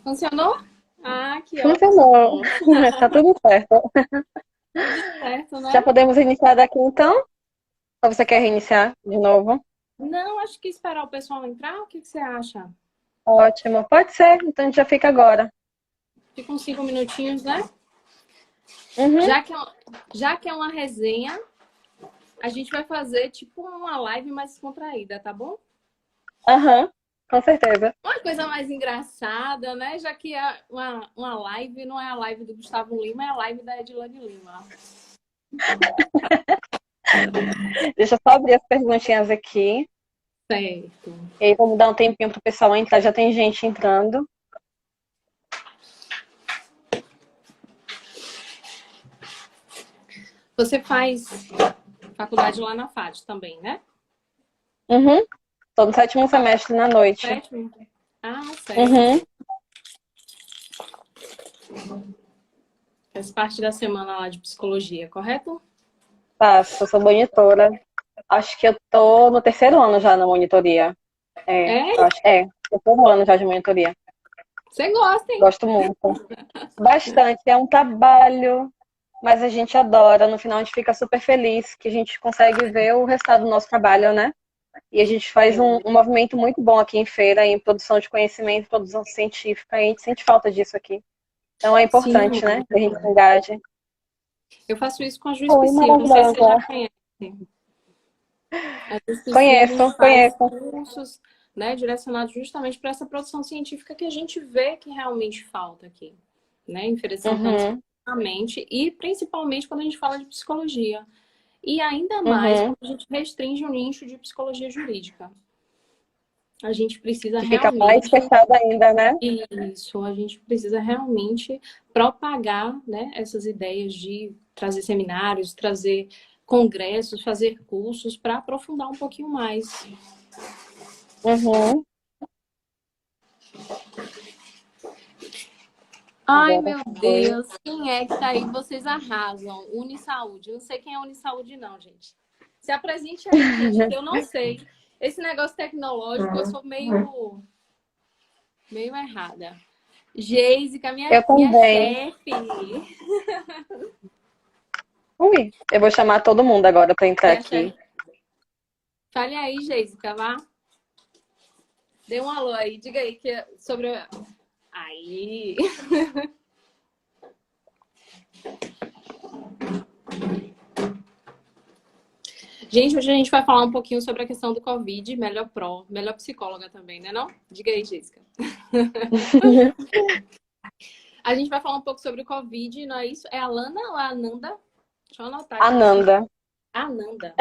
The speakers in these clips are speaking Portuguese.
Funcionou? Ah, que Funcionou. ótimo. Tá tudo certo. Tudo certo, Já né? podemos iniciar daqui então? Ou você quer reiniciar de novo? Não, acho que esperar o pessoal entrar, o que que você acha? Ótimo. Pode ser, então a gente já fica agora. Fica uns 5 minutinhos, né? Uhum. Já que é, já que é uma resenha, a gente vai fazer tipo uma live mais descontraída, tá bom? Aham, com certeza. Uma coisa mais engraçada, né? Já que é uma live, não é a live do Gustavo Lima, é a live da Edilane Lima. Deixa eu só abrir as perguntinhas aqui. Certo. E aí vamos dar um tempinho pro pessoal entrar. Já tem gente entrando. Você faz faculdade lá na FAD também, né? Uhum. Tô no sétimo semestre na noite. Sétimo? Ah, certo. Uhum. Faz parte da semana lá de psicologia, correto? Faço, eu sou monitora. Acho que eu tô no terceiro ano já na monitoria. Eu É? acho, terceiro ano já de monitoria. Você gosta, hein? Gosto muito. Bastante. É um trabalho, mas a gente adora. No final a gente fica super feliz que a gente consegue ver o resultado do nosso trabalho, né? E a gente faz um movimento muito bom aqui em feira, em produção de conhecimento, produção científica, e a gente sente falta disso aqui. Então é Sim, importante, né? Que a gente se engaje. eu faço isso com a Juiz Oi, Psi, não sei se você já maravilhosa. conhece. A Juiz Psi, a Conheço, gente faz conheço. cursos, né, direcionados justamente para essa produção científica que a gente vê que realmente falta aqui, né? Em Feira de Santana Uhum, especificamente, e principalmente quando a gente fala de psicologia. E ainda mais uhum. quando a gente restringe o nicho de psicologia jurídica. A gente precisa Que fica mais realmente fechado ainda, né? isso, a gente precisa realmente propagar, né, essas ideias de trazer seminários, trazer congressos, fazer cursos para aprofundar um pouquinho mais. Uhum. Ai, Agora meu foi. Deus, quem é que tá aí? Vocês arrasam. Unisaúde. Não sei quem é Unisaúde, não, gente. Se apresente aí, gente, que eu não sei. Esse negócio tecnológico, eu sou meio errada. Geisica, Eu minha também. chefe. Ui, eu vou chamar todo mundo agora para entrar Minha aqui. chefe. Fale aí, Geisica, vá. Dê um alô aí, diga aí que sobre. Aí. Gente, hoje a gente vai falar um pouquinho sobre a questão do Covid, melhor psicóloga também, né não? Diga aí, Jéssica. A gente vai falar um pouco sobre o Covid, não é isso? É a Lana ou a Ananda? Deixa eu anotar aqui. Ananda. Ananda.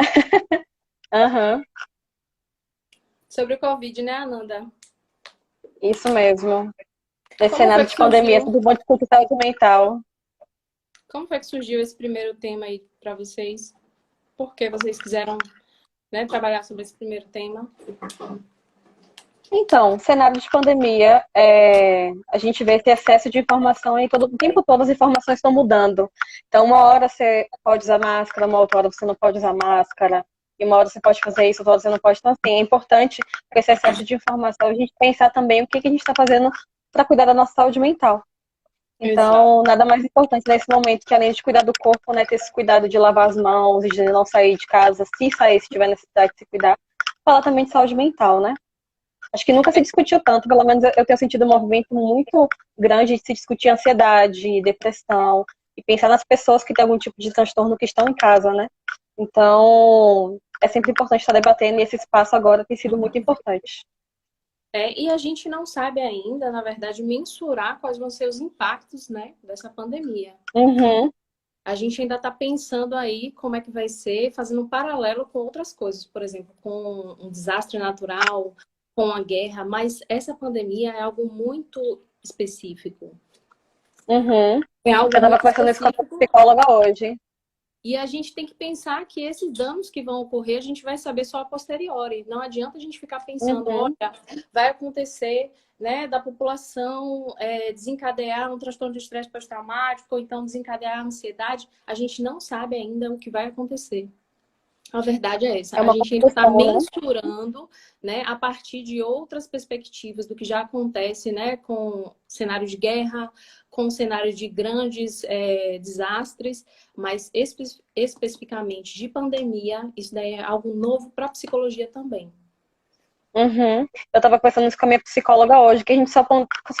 Aham, Sobre o Covid, né, Ananda? isso mesmo. Nesse Como foi cenário que de pandemia, é surgiu? tudo bom discutir saúde mental. Como foi que surgiu esse primeiro tema aí para vocês? Por que vocês quiseram, né, trabalhar sobre esse primeiro tema? Então, cenário de pandemia, a gente vê esse excesso de informação e todo, o tempo todo as informações estão mudando. Então, uma hora você pode usar máscara, uma outra hora você não pode usar máscara, e uma hora você pode fazer isso, outra hora você não pode. Então, assim, é importante, com esse excesso de informação, a gente pensar também o que a gente está fazendo para cuidar da nossa saúde mental. Exato. Então, nada mais importante nesse momento que, além de cuidar do corpo, né, ter esse cuidado de lavar as mãos, de não sair de casa, se sair, se tiver necessidade de se cuidar, falar também de saúde mental, né? Acho que nunca se discutiu tanto, pelo menos eu tenho sentido um movimento muito grande de se discutir ansiedade, depressão, e pensar nas pessoas que têm algum tipo de transtorno que estão em casa, né? Então, é sempre importante estar debatendo, e esse espaço agora tem sido muito importante. E a gente não sabe ainda, na verdade, mensurar quais vão ser os impactos, né, dessa pandemia. Uhum, A gente ainda está pensando aí como é que vai ser, fazendo um paralelo com outras coisas, por exemplo, com um desastre natural, com a guerra, mas essa pandemia é algo muito específico. uhum. É Eu algo estava muito conversando isso com a minha específico psicóloga hoje. e a gente tem que pensar que esses danos que vão ocorrer, a gente vai saber só a posteriori. Não adianta a gente ficar pensando, Uhum, olha, vai acontecer, né, da população desencadear um transtorno de estresse pós-traumático, ou então desencadear a ansiedade. A gente não sabe ainda o que vai acontecer. A verdade é essa. É A uma gente ainda está construção, né? mensurando, né, a partir de outras perspectivas do que já acontece, né, com cenário de guerra, com cenário de grandes desastres, mas especificamente de pandemia, isso daí é algo novo para a psicologia também. Uhum. Eu estava conversando isso com a minha psicóloga hoje, que a gente só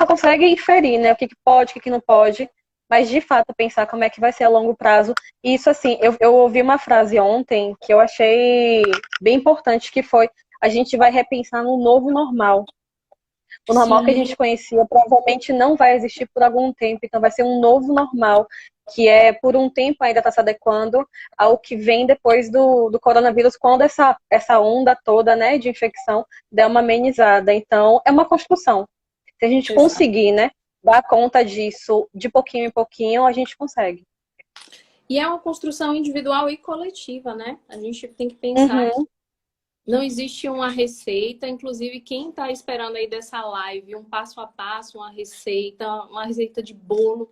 consegue inferir, né? O que que pode, o que que não pode, mas de fato pensar como é que vai ser a longo prazo. E isso, assim, eu ouvi uma frase ontem que eu achei bem importante, que foi: a gente vai repensar no novo normal. O normal que a Sim, gente conhecia provavelmente não vai existir por algum tempo, então vai ser um novo normal, que é, por um tempo, ainda está se adequando ao que vem depois do coronavírus, quando essa onda toda, né, de infecção der uma amenizada. Então, é uma construção. Se a gente exato. conseguir, né, dar conta disso de pouquinho em pouquinho, a gente consegue. E é uma construção individual e coletiva, né? A gente tem que pensar que Uhum. não existe uma receita, inclusive quem está esperando aí dessa live um passo a passo, uma receita de bolo,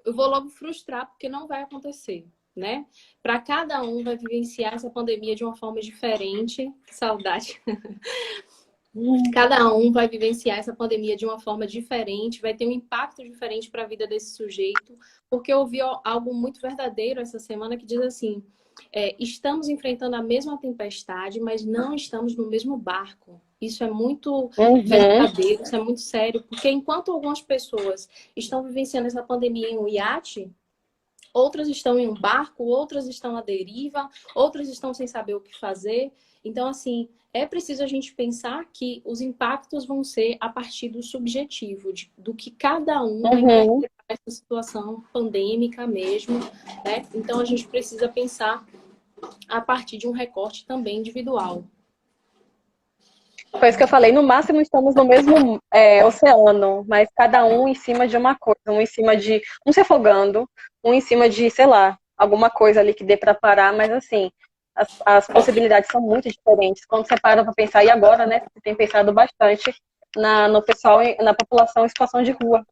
eu vou logo frustrar porque não vai acontecer, né? Para cada um vai vivenciar essa pandemia de uma forma diferente. Que saudade. Cada um vai vivenciar essa pandemia de uma forma diferente, vai ter um impacto diferente para a vida desse sujeito, porque eu ouvi algo muito verdadeiro essa semana que diz assim: estamos enfrentando a mesma tempestade, mas não estamos no mesmo barco. Isso é muito Uhum. verdadeiro, isso é muito sério, porque enquanto algumas pessoas estão vivenciando essa pandemia em um iate, outras estão em um barco, outras estão à deriva, outras estão sem saber o que fazer. Então, assim, é preciso a gente pensar que os impactos vão ser a partir do subjetivo, do que cada um vai Uhum. interpretar essa situação pandêmica mesmo, né? Então, a gente precisa pensar a partir de um recorte também individual. Foi isso que eu falei. No máximo, estamos no mesmo oceano, mas cada um em cima de uma coisa. Um em cima de. Um se afogando, um em cima de, sei lá, alguma coisa ali que dê para parar, mas assim, as possibilidades são muito diferentes. Quando você para para pensar, e agora, né? Você tem pensado bastante no pessoal, na população em situação de rua.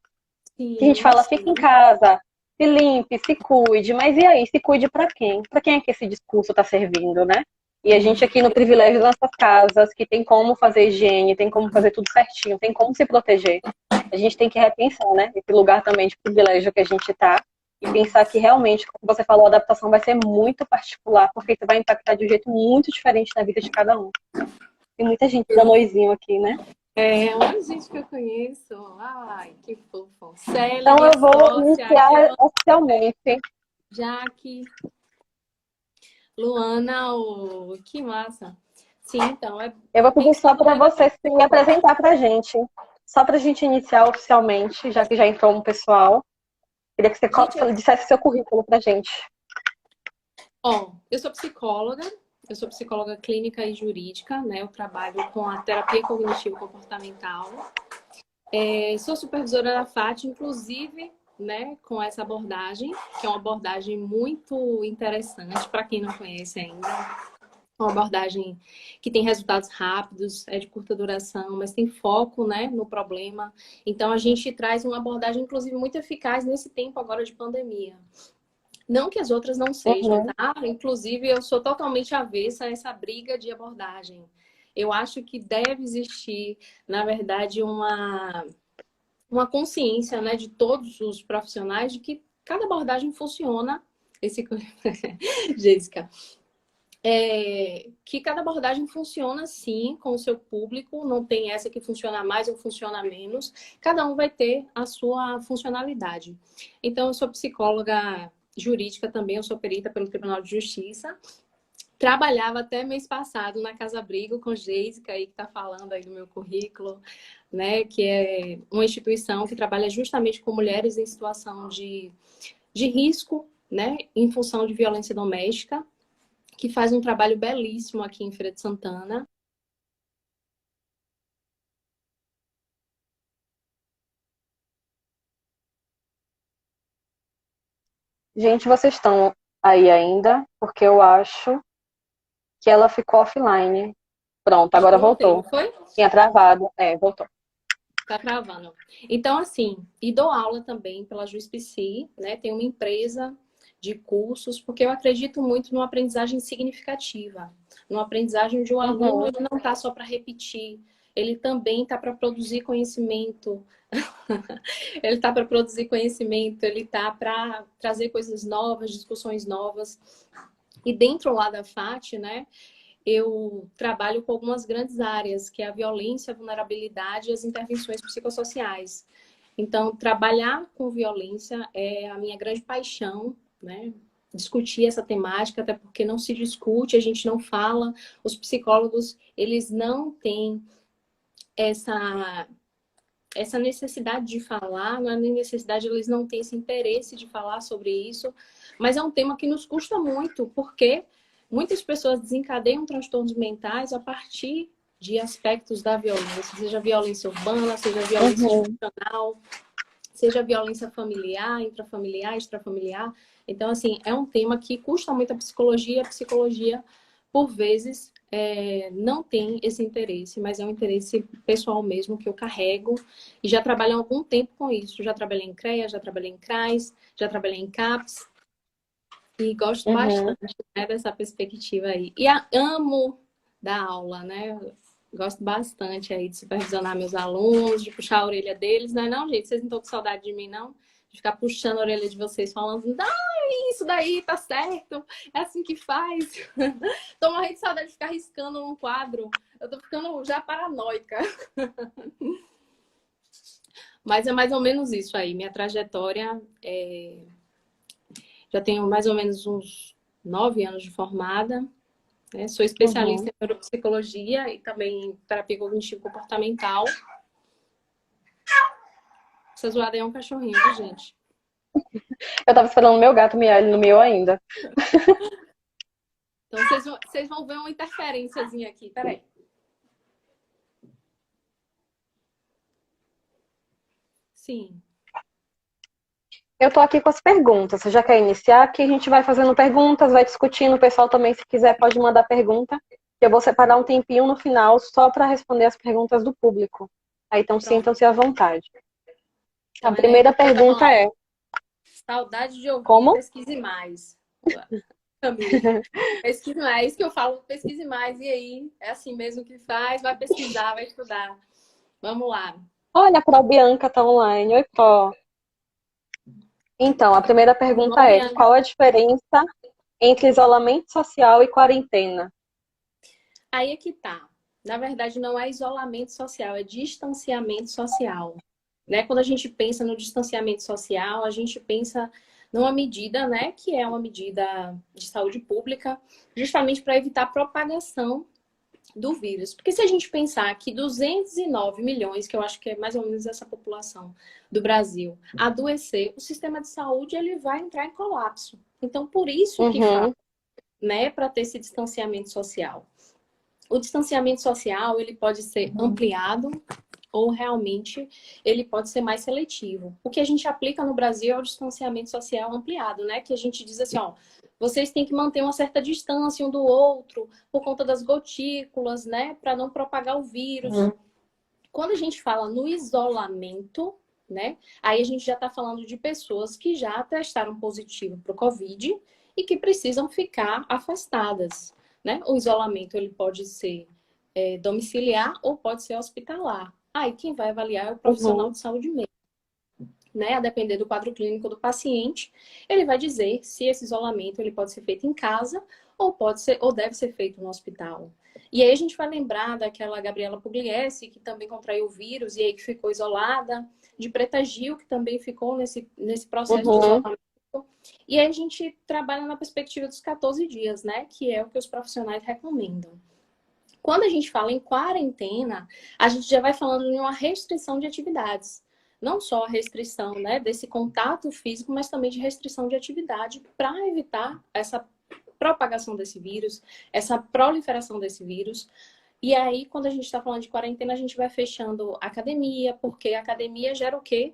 Que a gente Sim, fala, fica em sim. casa, se limpe, se cuide, mas e aí, se cuide para quem? Para quem é que esse discurso está servindo, né? E a gente aqui no privilégio das nossas casas, que tem como fazer higiene, tem como fazer tudo certinho, tem como se proteger. A gente tem que repensar, né? Esse lugar também de privilégio que a gente está e pensar que realmente, como você falou, a adaptação vai ser muito particular, porque isso vai impactar de um jeito muito diferente na vida de cada um. Tem muita gente dando oizinho aqui, né? É uma gente que eu conheço. Ai, que fofo. Célia, Então minha eu vou sócia, aqui, iniciar oficialmente. Jaque. Luana, que massa. Sim, então, Eu vou pedir só pensando para nela. você se apresentar para a gente. Só para a gente iniciar oficialmente, já que já entrou um pessoal. Queria que Gente, você dissesse seu currículo para a gente. ó, eu sou psicóloga clínica e jurídica, né? Eu trabalho com a terapia cognitivo-comportamental. Sou supervisora da FAT, inclusive, né, com essa abordagem, que é uma abordagem muito interessante para quem não conhece ainda. Uma abordagem que tem resultados rápidos, é de curta duração, mas tem foco, né, no problema. Então, a gente traz uma abordagem, inclusive, muito eficaz nesse tempo agora de pandemia. Não que as outras não sejam, Uhum. tá? Inclusive, eu sou totalmente avessa a essa briga de abordagem. Eu acho que deve existir, na verdade, uma consciência, né, de todos os profissionais de que cada abordagem funciona. Esse Jéssica, que cada abordagem funciona sim com o seu público, não tem essa que funciona mais ou funciona menos, cada um vai ter a sua funcionalidade. Então, eu sou psicóloga jurídica também, eu sou perita pelo Tribunal de Justiça. Trabalhava até mês passado na Casa Abrigo com Jéssica, aí que está falando aí do meu currículo, né? Que é uma instituição que trabalha justamente com mulheres em situação de risco, né? Em função de violência doméstica, que faz um trabalho belíssimo aqui em Feira de Santana. Gente, vocês estão aí ainda? Porque eu acho que ela ficou offline. Pronto, agora Voltei, não voltou. foi? Tinha travado. É, voltou. Tá travando. Então, assim, e dou aula também pela JuizPC, né? Tem uma empresa de cursos, porque eu acredito muito numa aprendizagem significativa, numa aprendizagem de um aluno, Uhum. ele não está só para repetir, ele também está para produzir conhecimento, ele está para produzir conhecimento, ele está para trazer coisas novas, discussões novas. E dentro lá da FAT, né, eu trabalho com algumas grandes áreas, que é a violência, a vulnerabilidade e as intervenções psicossociais. Então, trabalhar com violência é a minha grande paixão, né? Discutir essa temática, até porque não se discute, a gente não fala. Os psicólogos, eles não têm essa necessidade de falar, não é nem necessidade, eles não têm esse interesse de falar sobre isso, mas é um tema que nos custa muito, porque muitas pessoas desencadeiam transtornos mentais a partir de aspectos da violência, seja violência urbana, seja violência Uhum. institucional, seja violência familiar, intrafamiliar, extrafamiliar. Então, assim, é um tema que custa muito a psicologia, por vezes, não tem esse interesse, mas é um interesse pessoal mesmo que eu carrego e já trabalho há algum tempo com isso. Já trabalhei em CREA, já trabalhei em CRAS, já trabalhei em CAPS e gosto Uhum. bastante, né, dessa perspectiva aí. E amo dar aula, né? Gosto bastante aí de supervisionar meus alunos, de puxar a orelha deles, não é não, gente? Vocês não estão com saudade de mim, não? De ficar puxando a orelha de vocês, falando, isso daí tá certo, é assim que faz. Tô morrendo de saudade de ficar riscando num quadro. Eu tô ficando já paranoica. Mas é mais ou menos isso aí. Minha trajetória já tenho mais ou menos uns 9 anos de formada. Né? Sou especialista Uhum. em neuropsicologia e também em terapia cognitivo-comportamental. Essa zoada aí é um cachorrinho, viu, gente? Eu tava esperando o meu gato miar, ele não miou ainda. Então, vocês vão ver uma interferênciazinha aqui. Peraí. Sim. Eu tô aqui com as perguntas. Você já quer iniciar? Aqui a gente vai fazendo perguntas, vai discutindo. O pessoal também, se quiser, pode mandar pergunta. Eu vou separar um tempinho no final só para responder as perguntas do público. Aí então Pronto. sintam-se à vontade. Tá A vendo aí? primeira Porque eu tava pergunta lá, ó. é: Saudade de ouvir, como? pesquise mais. Camille. Pesquise mais. É isso que eu falo, pesquise mais. E aí? É assim mesmo que faz? Vai pesquisar, vai estudar. Vamos lá. Olha, a Pro Bianca tá online. Oi, Pro. Então, a primeira Tudo bom, pergunta é: Bianca? qual a diferença entre isolamento social e quarentena? Aí é que tá. Na verdade, não é isolamento social, é distanciamento social. Né? Quando a gente pensa no distanciamento social, a gente pensa numa medida, né, que é uma medida de saúde pública, justamente para evitar a propagação do vírus. Porque se a gente pensar que 209 milhões, que eu acho que é mais ou menos essa população do Brasil, adoecer, o sistema de saúde ele vai entrar em colapso. Então, por isso que fala, Uhum, né, para ter esse distanciamento social. O distanciamento social, ele pode ser ampliado ou realmente ele pode ser mais seletivo. O que a gente aplica no Brasil é o distanciamento social ampliado, né? Que a gente diz assim, ó, vocês têm que manter uma certa distância um do outro por conta das gotículas, né? Para não propagar o vírus. Quando a gente fala no isolamento, né? Aí a gente já está falando de pessoas que já testaram positivo para o Covid e que precisam ficar afastadas, né? O isolamento ele pode ser domiciliar ou pode ser hospitalar. Aí quem vai avaliar é o profissional uhum, de saúde mesmo, né? A depender do quadro clínico do paciente, ele vai dizer se esse isolamento ele pode ser feito em casa ou pode ser ou deve ser feito no hospital. E aí a gente vai lembrar daquela Gabriela Pugliese, que também contraiu o vírus e aí que ficou isolada, de Preta Gil, que também ficou nesse processo de uhum, isolamento. E aí a gente trabalha na perspectiva dos 14 dias, né? Que é o que os profissionais recomendam. Quando a gente fala em quarentena, a gente já vai falando em uma restrição de atividades. Não só a restrição, né, desse contato físico, mas também de restrição de atividade para evitar essa propagação desse vírus, essa proliferação desse vírus. E aí, quando a gente está falando de quarentena, a gente vai fechando a academia, porque a academia gera o quê?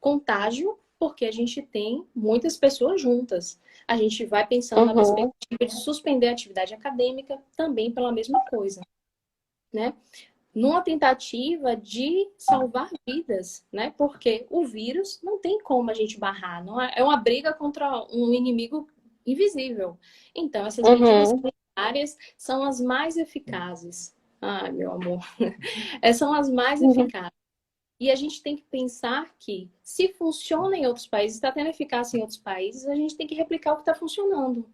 Contágio, porque a gente tem muitas pessoas juntas. A gente vai pensando na perspectiva de suspender a atividade acadêmica também pela mesma coisa, né? numa tentativa de salvar vidas, né? Porque o vírus não tem como a gente barrar, não é uma briga contra um inimigo invisível. Então, essas medidas Uhum, sanitárias são as mais eficazes. Ai, meu amor. São as mais uhum, eficazes. E a gente tem que pensar que, se funciona em outros países, está tendo eficácia em outros países, a gente tem que replicar o que está funcionando,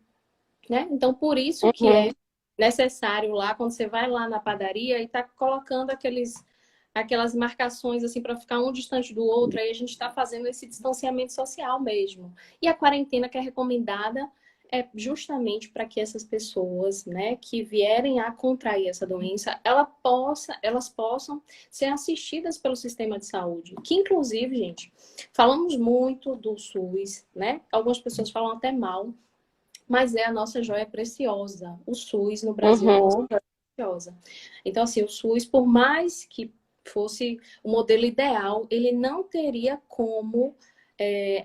né? Então, por isso que é uhum. necessário lá, quando você vai lá na padaria e está colocando aquelas marcações assim para ficar um distante do outro, aí a gente está fazendo esse distanciamento social mesmo. E a quarentena que é recomendada é justamente para que essas pessoas, né, que vierem a contrair essa doença, elas possam ser assistidas pelo sistema de saúde. Que inclusive, gente, falamos muito do SUS, né? Algumas pessoas falam até mal, mas é a nossa joia preciosa. O SUS no Brasil é a nossa Uhum. joia preciosa. Então, assim, o SUS, por mais que fosse o modelo ideal, ele não teria como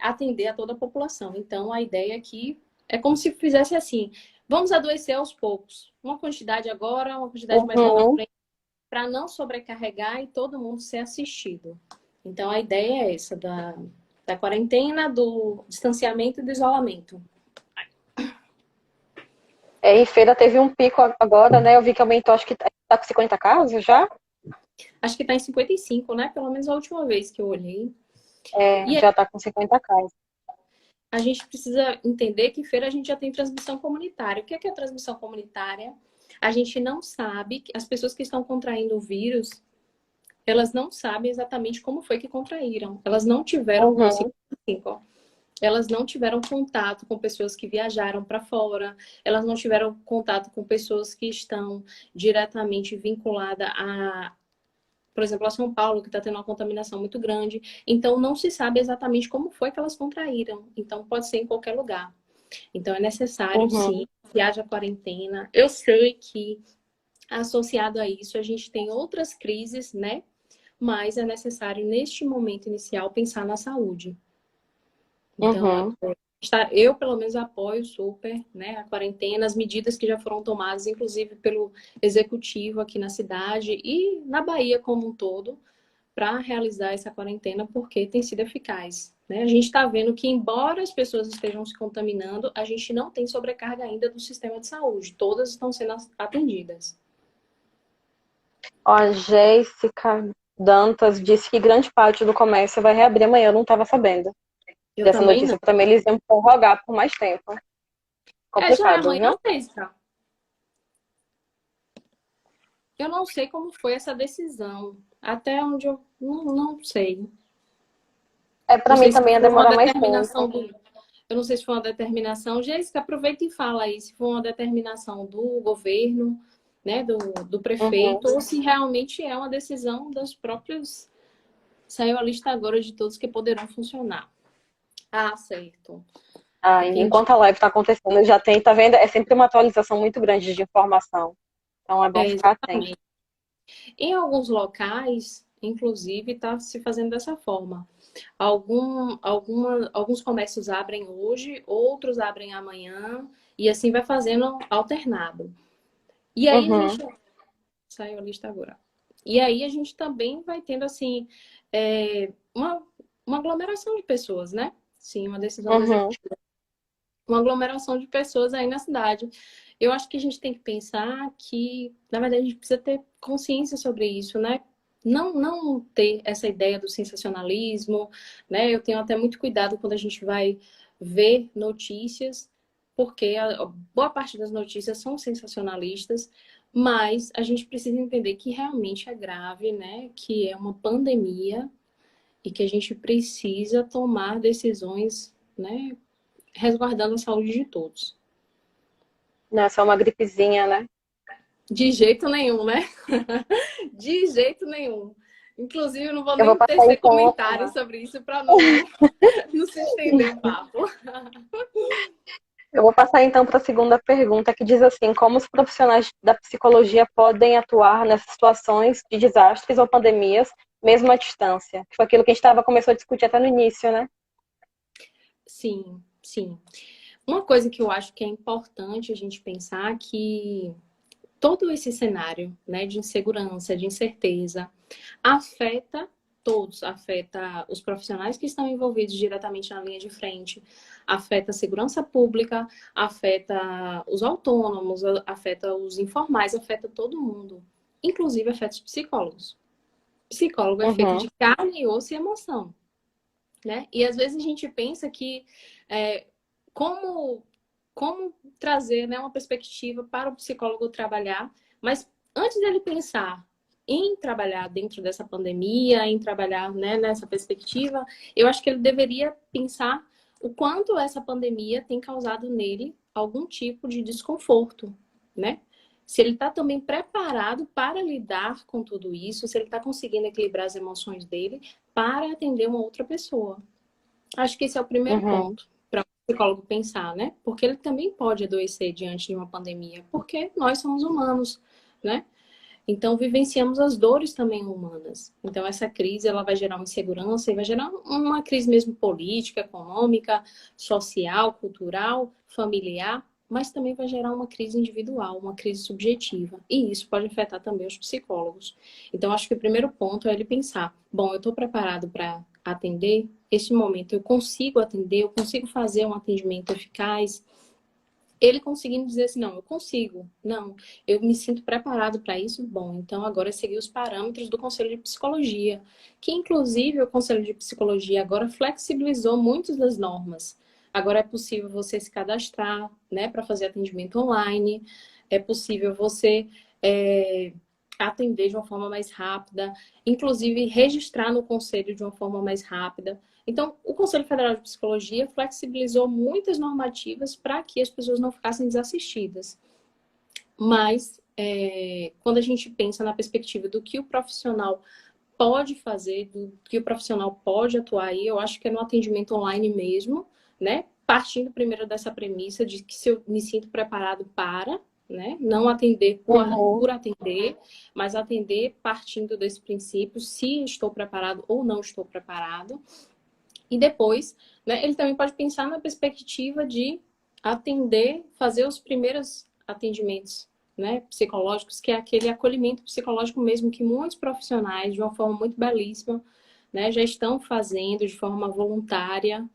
atender a toda a população. Então, a ideia aqui é como se fizesse assim: vamos adoecer aos poucos. Uma quantidade agora, uma quantidade mais lá na Uhum. frente, para não sobrecarregar e todo mundo ser assistido. Então, a ideia é essa da quarentena, do distanciamento e do isolamento. É, e Feira teve um pico agora, né? Eu vi que aumentou, acho que tá com 50 casos já. Acho que está em 55, né? Pelo menos a última vez que eu olhei. É, E aí, já tá com 50 casos. a gente precisa entender que feira a gente já tem transmissão comunitária. O que é transmissão comunitária? A gente não sabe, as pessoas que estão contraindo o vírus, elas não sabem exatamente como foi que contraíram. Elas não tiveram, Uhum. 55, elas não tiveram contato com pessoas que viajaram para fora, elas não tiveram contato com pessoas que estão diretamente vinculadas a, por exemplo, a São Paulo, que está tendo uma contaminação muito grande. Então, não se sabe exatamente como foi que elas contraíram. Então, pode ser em qualquer lugar. Então, é necessário, sim, Uhum. que haja quarentena. Eu sei que, associado a isso, a gente tem outras crises, né? Mas é necessário, neste momento inicial, pensar na saúde. Então, Uhum. eu, pelo menos, apoio super, né, a quarentena, as medidas que já foram tomadas, inclusive pelo executivo aqui na cidade e na Bahia como um todo, para realizar essa quarentena, porque tem sido eficaz. Né? A gente está vendo que, embora as pessoas estejam se contaminando, a gente não tem sobrecarga ainda do sistema de saúde. Todas estão sendo atendidas. Ó, a Jéssica Dantas disse que grande parte do comércio vai reabrir amanhã. Eu não estava sabendo Eu dessa também não. notícia. Também eles iam prorrogar por mais tempo. Já é Complicado, amanhã viu? ou sexta? Eu não sei como foi essa decisão. Até onde eu não sei. É, para Não mim sei se também ia foi uma demorar mais tempo. determinação do. Eu não sei se foi uma determinação. Jéssica, aproveita e fala aí se foi uma determinação do governo, né, do Uhum. prefeito, ou se realmente é uma decisão dos próprios. Saiu a lista agora de todos que poderão funcionar. Ah, certo. Ah, Entendi. enquanto a live está acontecendo, já tem, tá vendo? É sempre uma atualização muito grande de informação. Então é bom ficar atento. Exatamente. Em alguns locais, inclusive, está se fazendo dessa forma. Alguns comércios abrem hoje, outros abrem amanhã, e assim vai fazendo alternado. E aí a Uhum. gente. Saiu a lista agora. E aí a gente também vai tendo, assim, uma aglomeração de pessoas, né? Sim, uma decisão do Uhum. executivo. Uma aglomeração de pessoas aí na cidade. Eu acho que a gente tem que pensar que, na verdade, a gente precisa ter consciência sobre isso, né? Não ter essa ideia do sensacionalismo, né? Eu tenho até muito cuidado quando a gente vai ver notícias, porque a boa parte das notícias são sensacionalistas, mas a gente precisa entender que realmente é grave, né? Que é uma pandemia e que a gente precisa tomar decisões, né? Resguardando a saúde de todos. Não, é só uma gripezinha, né? De jeito nenhum, né? De jeito nenhum. Inclusive, eu não vou Eu vou nem passar tecer então. comentários sobre isso para não se estender o papo. Eu vou passar então para a segunda pergunta, que diz assim: como os profissionais da psicologia podem atuar nessas situações de desastres ou pandemias, mesmo à distância? Que foi aquilo que a gente começou a discutir até no início, né? Sim, sim. Uma coisa que eu acho que é importante a gente pensar que todo esse cenário, né, de insegurança, de incerteza, afeta todos, afeta os profissionais que estão envolvidos diretamente na linha de frente, afeta a segurança pública, afeta os autônomos, afeta os informais, afeta todo mundo, inclusive afeta os psicólogos. Psicólogo é feito Uhum. de carne, osso e emoção, né? E às vezes a gente pensa que como trazer, né, uma perspectiva para o psicólogo trabalhar, mas antes dele pensar em trabalhar dentro dessa pandemia, em trabalhar, né, nessa perspectiva, eu acho que ele deveria pensar o quanto essa pandemia tem causado nele algum tipo de desconforto, né? Se ele está também preparado para lidar com tudo isso, se ele está conseguindo equilibrar as emoções dele para atender uma outra pessoa. Acho que esse é o primeiro Uhum. ponto para o psicólogo pensar, né? Porque ele também pode adoecer diante de uma pandemia, porque nós somos humanos, né? Então, vivenciamos as dores também humanas. Então, essa crise, ela vai gerar uma insegurança e vai gerar uma crise mesmo política, econômica, social, cultural, familiar, mas também vai gerar uma crise individual, uma crise subjetiva. E isso pode afetar também os psicólogos. Então, acho que o primeiro ponto é ele pensar, bom, eu estou preparado para atender? Este momento eu consigo atender? Eu consigo fazer um atendimento eficaz? Ele conseguindo dizer assim, não, eu consigo, não, eu me sinto preparado para isso, bom, então agora é seguir os parâmetros do Conselho de Psicologia, que inclusive o Conselho de Psicologia agora flexibilizou muitas das normas. Agora é possível você se cadastrar, né, para fazer atendimento online, é possível você atender de uma forma mais rápida, inclusive registrar no conselho de uma forma mais rápida. Então, o Conselho Federal de Psicologia flexibilizou muitas normativas para que as pessoas não ficassem desassistidas. Mas, quando a gente pensa na perspectiva do que o profissional pode fazer, do que o profissional pode atuar aí, eu acho que é no atendimento online mesmo, né? Partindo primeiro dessa premissa de que se eu me sinto preparado para, né? Não atender Uhum. por atender, mas atender partindo desse princípio, se estou preparado ou não estou preparado. E depois, né, ele também pode pensar na perspectiva de atender, fazer os primeiros atendimentos, né, psicológicos, que é aquele acolhimento psicológico mesmo que muitos profissionais, de uma forma muito belíssima, né, já estão fazendo de forma voluntária,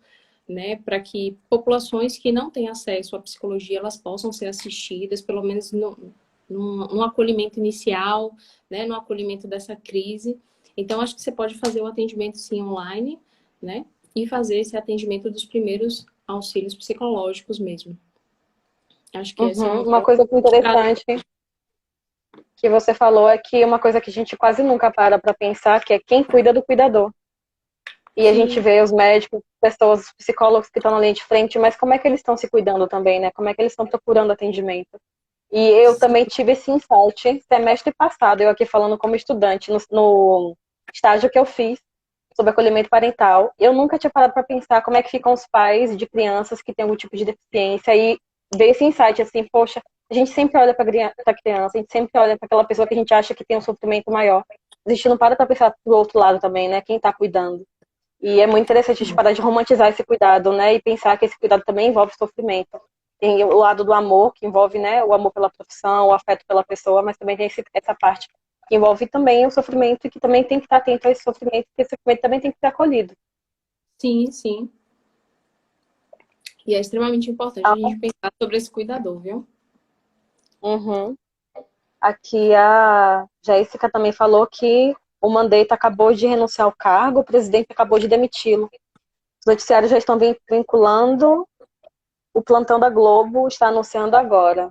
né, para que populações que não têm acesso à psicologia, elas possam ser assistidas, pelo menos no acolhimento inicial, né, no acolhimento dessa crise. Então, acho que você pode fazer o atendimento, sim, online, né, e fazer esse atendimento dos primeiros auxílios psicológicos mesmo. Acho que essa é Uhum. uma Uma boa. coisa interessante que você falou é que uma coisa que a gente quase nunca para pensar, que é quem cuida do cuidador. E a gente Sim, vê os médicos, pessoas, os psicólogos que estão na linha de frente, mas como é que eles estão se cuidando também, né? Como é que eles estão procurando atendimento? E eu também tive esse insight semestre passado, eu aqui falando como estudante, no estágio que eu fiz sobre acolhimento parental. Eu nunca tinha parado para pensar como é que ficam os pais de crianças que têm algum tipo de deficiência e ver esse insight assim, poxa, a gente sempre olha para a criança, a gente sempre olha para aquela pessoa que a gente acha que tem um sofrimento maior. A gente não para para pensar do outro lado também, né? Quem está cuidando. E é muito interessante a gente parar de romantizar esse cuidado, né? E pensar que esse cuidado também envolve sofrimento. Tem o lado do amor, que envolve, né, o amor pela profissão, o afeto pela pessoa, mas também tem essa parte que envolve também o sofrimento e que também tem que estar atento a esse sofrimento, porque esse sofrimento também tem que ser acolhido. sim, sim. E é extremamente importante Ah, a gente pensar sobre esse cuidador, viu? uhum. Aqui a Jéssica também falou que o Mandetta acabou de renunciar ao cargo, o presidente acabou de demiti-lo. Os noticiários já estão vinculando, o plantão da Globo está anunciando agora.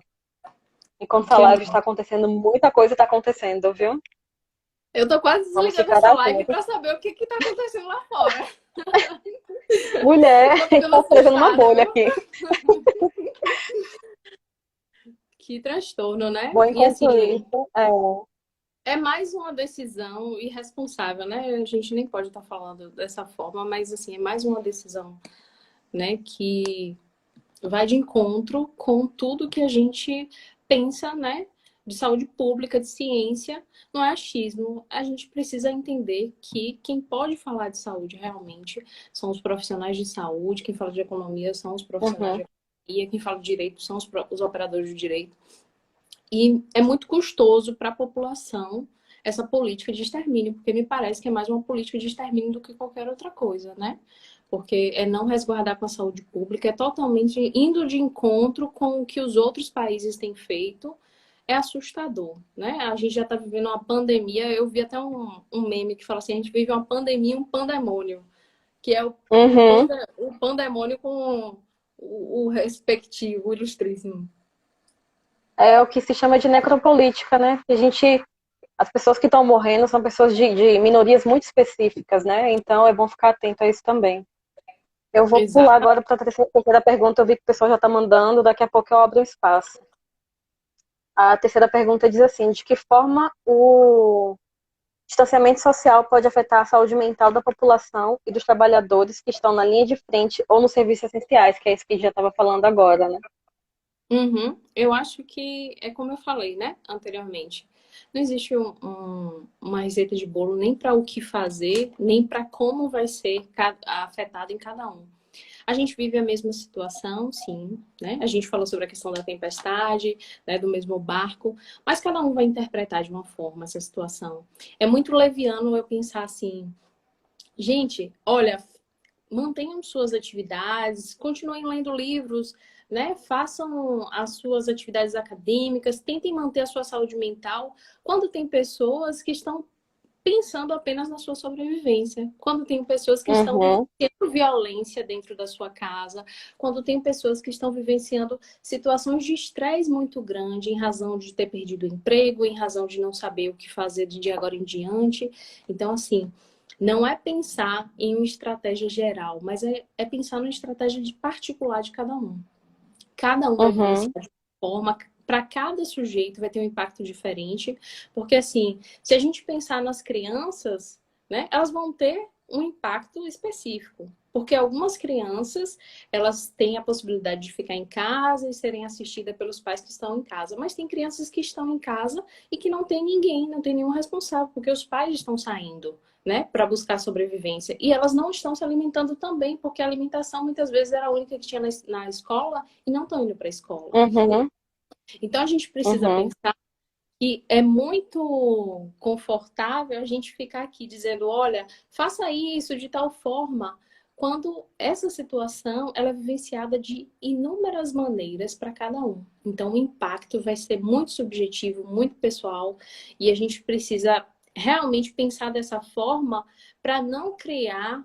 Enquanto essa Que live bom. está acontecendo, muita coisa está acontecendo, viu? Eu tô quase Vamos desligando ficar essa live atentos. para saber o que que tá acontecendo lá fora. Mulher, Tô ficando está presa numa assustada, bolha viu? aqui. Que transtorno, né? Bom, E enquanto assim, isso, é mais uma decisão irresponsável, né? A gente nem pode estar falando dessa forma, mas assim, é mais uma decisão, né, que vai de encontro com tudo que a gente pensa, né, de saúde pública, de ciência, não é achismo. A gente precisa entender que quem pode falar de saúde realmente são os profissionais de saúde, quem fala de economia são os profissionais de uhum, economia, quem fala de direito são os operadores de direito. E é muito custoso para a população essa política de extermínio, porque me parece que é mais uma política de extermínio do que qualquer outra coisa, né? Porque é não resguardar com a saúde pública, é totalmente indo de encontro com o que os outros países têm feito, é assustador, né? A gente já está vivendo uma pandemia, eu vi até um meme que fala assim, a gente vive uma pandemia e um pandemônio, que é Uhum. o pandemônio com o respectivo, o ilustríssimo. É o que se chama de necropolítica, né? Que a gente, as pessoas que estão morrendo são pessoas de minorias muito específicas, né? Então é bom ficar atento a isso também. Eu vou pular Exato. agora para a terceira pergunta. Eu vi que o pessoal já está mandando, daqui a pouco eu abro um espaço. A terceira pergunta diz assim: de que forma o distanciamento social pode afetar a saúde mental da população e dos trabalhadores que estão na linha de frente ou nos serviços essenciais, que é isso que a gente já estava falando agora, né? Uhum. Eu acho que é como eu falei, né, anteriormente. Não existe uma receita de bolo nem para o que fazer, nem para como vai ser afetado em cada um. A gente vive a mesma situação, sim, né? A gente falou sobre a questão da tempestade, né, do mesmo barco, mas cada um vai interpretar de uma forma essa situação. É muito leviano eu pensar assim, gente, olha, mantenham suas atividades, continuem lendo livros, né? Façam as suas atividades acadêmicas, tentem manter a sua saúde mental quando tem pessoas que estão pensando apenas na sua sobrevivência, quando tem pessoas que estão Uhum. vivenciando violência dentro da sua casa, quando tem pessoas que estão vivenciando situações de estresse muito grande em razão de ter perdido o emprego, em razão de não saber o que fazer de agora em diante. Então, assim, não é pensar em uma estratégia geral, mas é pensar numa estratégia de particular de cada um. Cada um vai Uhum. vivenciar de uma forma, para cada sujeito vai ter um impacto diferente, porque assim, se a gente pensar nas crianças, né, elas vão ter um impacto específico, porque algumas crianças, elas têm a possibilidade de ficar em casa e serem assistidas pelos pais que estão em casa, mas tem crianças que estão em casa e que não tem ninguém, não tem nenhum responsável, porque os pais estão saindo, né, para buscar sobrevivência. E elas não estão se alimentando também, porque a alimentação muitas vezes era a única que tinha na escola e não estão indo para a escola. Uhum. Então a gente precisa Uhum. pensar que é muito confortável a gente ficar aqui dizendo, olha, faça isso de tal forma, quando essa situação ela é vivenciada de inúmeras maneiras para cada um. Então o impacto vai ser muito subjetivo, muito pessoal, e a gente precisa realmente pensar dessa forma para não criar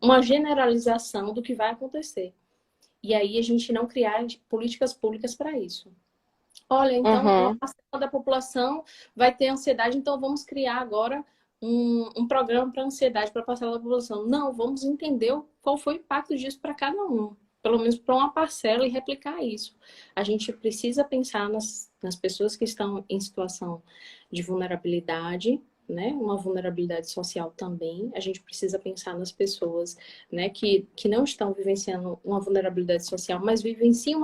uma generalização do que vai acontecer. E aí a gente não criar políticas públicas para isso. Olha, então uma Uhum. parcela da população vai ter ansiedade, então vamos criar agora um programa para ansiedade para a parcela da população. Não, vamos entender qual foi o impacto disso para cada um, pelo menos para uma parcela e replicar isso. A gente precisa pensar nas pessoas que estão em situação de vulnerabilidade, né? Uma vulnerabilidade social também. A gente precisa pensar nas pessoas, né, que não estão vivenciando uma vulnerabilidade social, mas vivenciam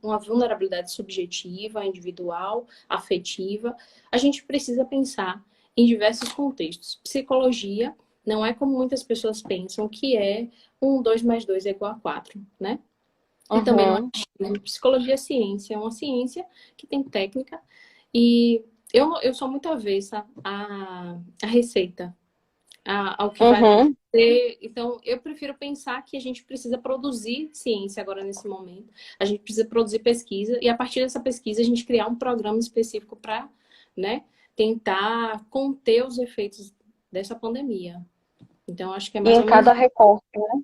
uma vulnerabilidade subjetiva, individual, afetiva. A gente precisa pensar em diversos contextos. Psicologia não é como muitas pessoas pensam, que é 2 mais 2 é igual a 4, né? E também não é. Uhum. Psicologia é ciência, é uma ciência que tem técnica e eu sou muito avessa à receita, ao que vai Uhum. acontecer. Então, eu prefiro pensar que a gente precisa produzir ciência agora nesse momento. A gente precisa produzir pesquisa e a partir dessa pesquisa a gente criar um programa específico para, né, tentar conter os efeitos dessa pandemia. Então, acho que é E mais em ou menos cada recorte, né?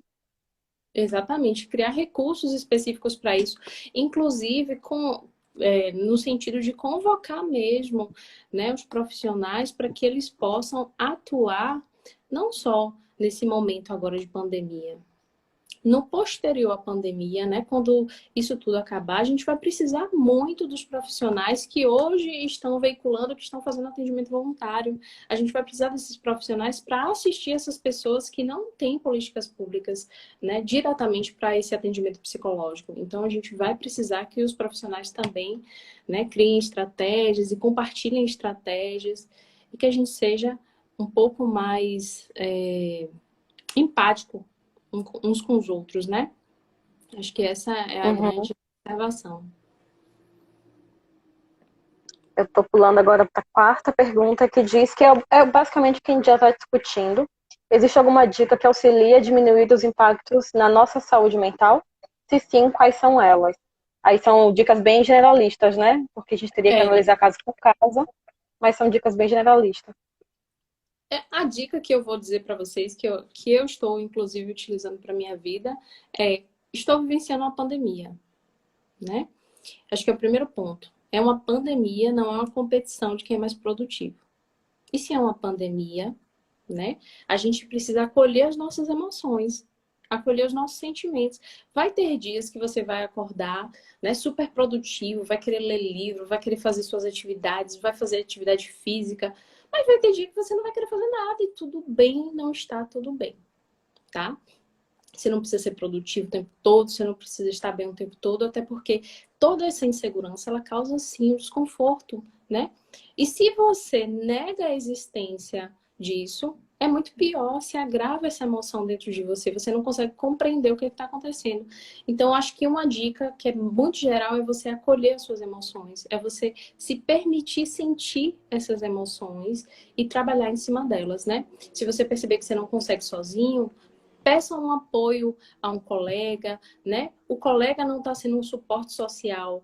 exatamente criar recursos específicos para isso, inclusive no sentido de convocar mesmo, né, os profissionais para que eles possam atuar não só nesse momento agora de pandemia, no posterior à pandemia, né, quando isso tudo acabar, a gente vai precisar muito dos profissionais que hoje estão veiculando, que estão fazendo atendimento voluntário. A gente vai precisar desses profissionais para assistir essas pessoas que não têm políticas públicas, né, diretamente para esse atendimento psicológico. Então, a gente vai precisar que os profissionais também, né, criem estratégias e compartilhem estratégias e que a gente seja um pouco mais empático uns com os outros, né? Acho que essa é a Uhum. grande observação. Eu estou pulando agora para a quarta pergunta, que diz que é basicamente o que a gente já está discutindo. Existe alguma dica que auxilia a diminuir os impactos na nossa saúde mental? Se sim, quais são elas? Aí são dicas bem generalistas, né? Porque a gente teria que É, analisar caso por caso, mas são dicas bem generalistas. a dica que eu vou dizer para vocês, que eu estou, inclusive, utilizando para minha vida, é: estou vivenciando uma pandemia, né? Acho que é o primeiro ponto. É uma pandemia, não é uma competição de quem é mais produtivo. E se é uma pandemia, né? A gente precisa acolher as nossas emoções, acolher os nossos sentimentos. Vai ter dias que você vai acordar, né, super produtivo, vai querer ler livro, vai querer fazer suas atividades, vai fazer atividade física, mas vai ter dia que você não vai querer fazer nada e tudo bem, não está tudo bem, tá? Você não precisa ser produtivo o tempo todo, você não precisa estar bem o tempo todo, até porque toda essa insegurança, ela causa, sim, um desconforto, né? E se você nega a existência disso, é muito pior, se agrava essa emoção dentro de você, você não consegue compreender o que está acontecendo. Então, acho que uma dica que é muito geral é você acolher as suas emoções, é você se permitir sentir essas emoções e trabalhar em cima delas, né? Se você perceber que você não consegue sozinho, peça um apoio a um colega, né? O colega não está sendo um suporte social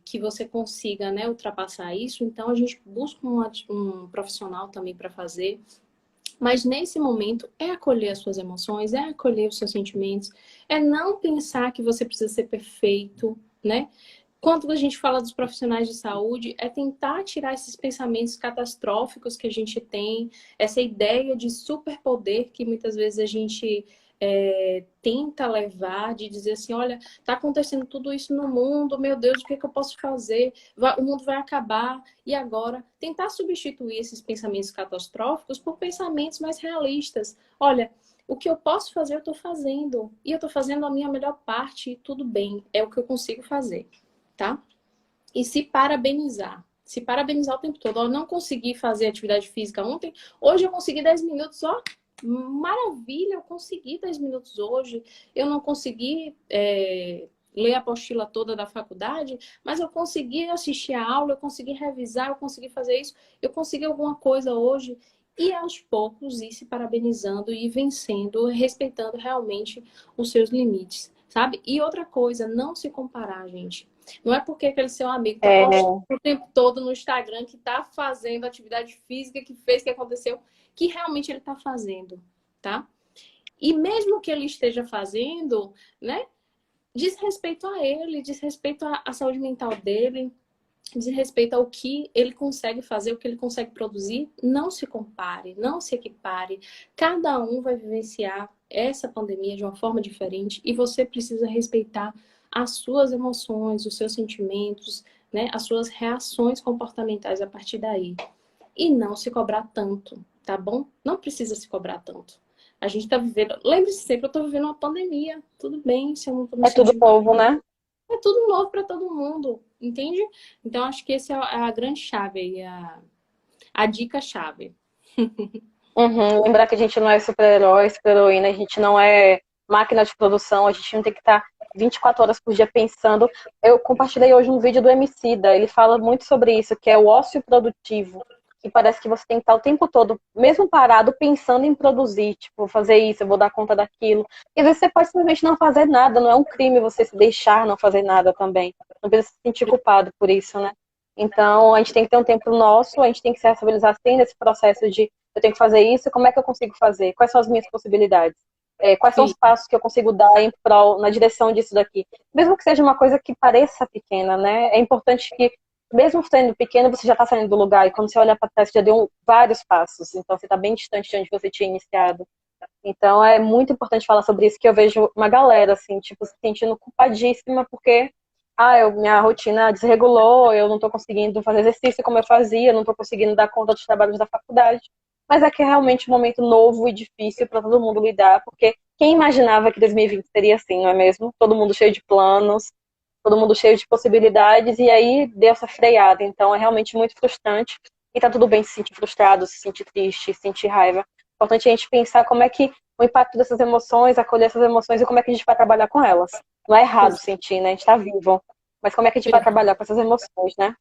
que você consiga, né, ultrapassar isso, então a gente busca um profissional também para fazer. Mas nesse momento é acolher as suas emoções, é acolher os seus sentimentos, é não pensar que você precisa ser perfeito, né? Quando a gente fala dos profissionais de saúde, é tentar tirar esses pensamentos catastróficos que a gente tem, essa ideia de superpoder que muitas vezes a gente tenta levar, de dizer assim, olha, está acontecendo tudo isso no mundo, meu Deus, o que é que eu posso fazer? O mundo vai acabar. E agora, tentar substituir esses pensamentos catastróficos por pensamentos mais realistas. Olha, o que eu posso fazer, eu estou fazendo. E eu estou fazendo a minha melhor parte e tudo bem, é o que eu consigo fazer, tá? E se parabenizar. Se parabenizar o tempo todo. Eu não consegui fazer atividade física ontem, hoje eu consegui 10 minutos, ó. Maravilha, eu consegui 10 minutos hoje. Eu não consegui ler a apostila toda da faculdade, mas eu consegui assistir a aula, eu consegui revisar, eu consegui fazer isso, eu consegui alguma coisa hoje. E aos poucos ir se parabenizando e vencendo, respeitando realmente os seus limites, sabe? E outra coisa, não se comparar, gente. Não é porque aquele seu amigo tá postando É, o tempo todo no Instagram que tá fazendo atividade física, que fez, que aconteceu, que realmente ele tá fazendo, tá? E mesmo que ele esteja fazendo, né? Diz respeito a ele, diz respeito à saúde mental dele, diz respeito ao que ele consegue fazer, o que ele consegue produzir. Não se compare, não se equipare. Cada um vai vivenciar essa pandemia de uma forma diferente e você precisa respeitar as suas emoções, os seus sentimentos, né? As suas reações comportamentais a partir daí. E não se cobrar tanto, tá bom? Não precisa se cobrar tanto. A gente tá vivendo. Lembre-se sempre, eu tô vivendo uma pandemia. Tudo bem se eu não tô me é tudo sentindo. novo, né? É tudo novo para todo mundo, entende? Então, acho que essa é a grande chave aí, a dica-chave. Uhum. Lembrar que a gente não é super-herói, super-heroína, a gente não é máquina de produção, a gente não tem que estar 24 horas por dia pensando. Eu compartilhei hoje um vídeo do Emicida, ele fala muito sobre isso, que é o ócio produtivo, que parece que você tem que estar o tempo todo, mesmo parado, pensando em produzir, tipo, vou fazer isso, eu vou dar conta daquilo. E às vezes você pode simplesmente não fazer nada, não é um crime você se deixar não fazer nada também. Não precisa se sentir culpado por isso, né? Então, a gente tem que ter um tempo nosso, a gente tem que se responsabilizar sim nesse processo de eu tenho que fazer isso, como é que eu consigo fazer? Quais são as minhas possibilidades? Quais são os Sim, passos que eu consigo dar em prol, na direção disso daqui? Mesmo que seja uma coisa que pareça pequena, né? É importante que, mesmo sendo pequeno, você já está saindo do lugar. E quando você olha para trás, você já deu vários passos. Então, você está bem distante de onde você tinha iniciado. Então, é muito importante falar sobre isso, que eu vejo uma galera, assim, tipo, se sentindo culpadíssima porque minha rotina desregulou, eu não estou conseguindo fazer exercício como eu fazia, não estou conseguindo dar conta dos trabalhos da faculdade. Mas é que é realmente um momento novo e difícil para todo mundo lidar, porque quem imaginava que 2020 seria assim, não é mesmo? Todo mundo cheio de planos, todo mundo cheio de possibilidades, e aí deu essa freada. Então é realmente muito frustrante. E tá tudo bem se sentir frustrado, se sentir triste, se sentir raiva. É importante a gente pensar como é que o impacto dessas emoções, acolher essas emoções e como é que a gente vai trabalhar com elas. Não é errado sentir, né? A gente tá vivo. Mas como é que a gente vai trabalhar com essas emoções, né?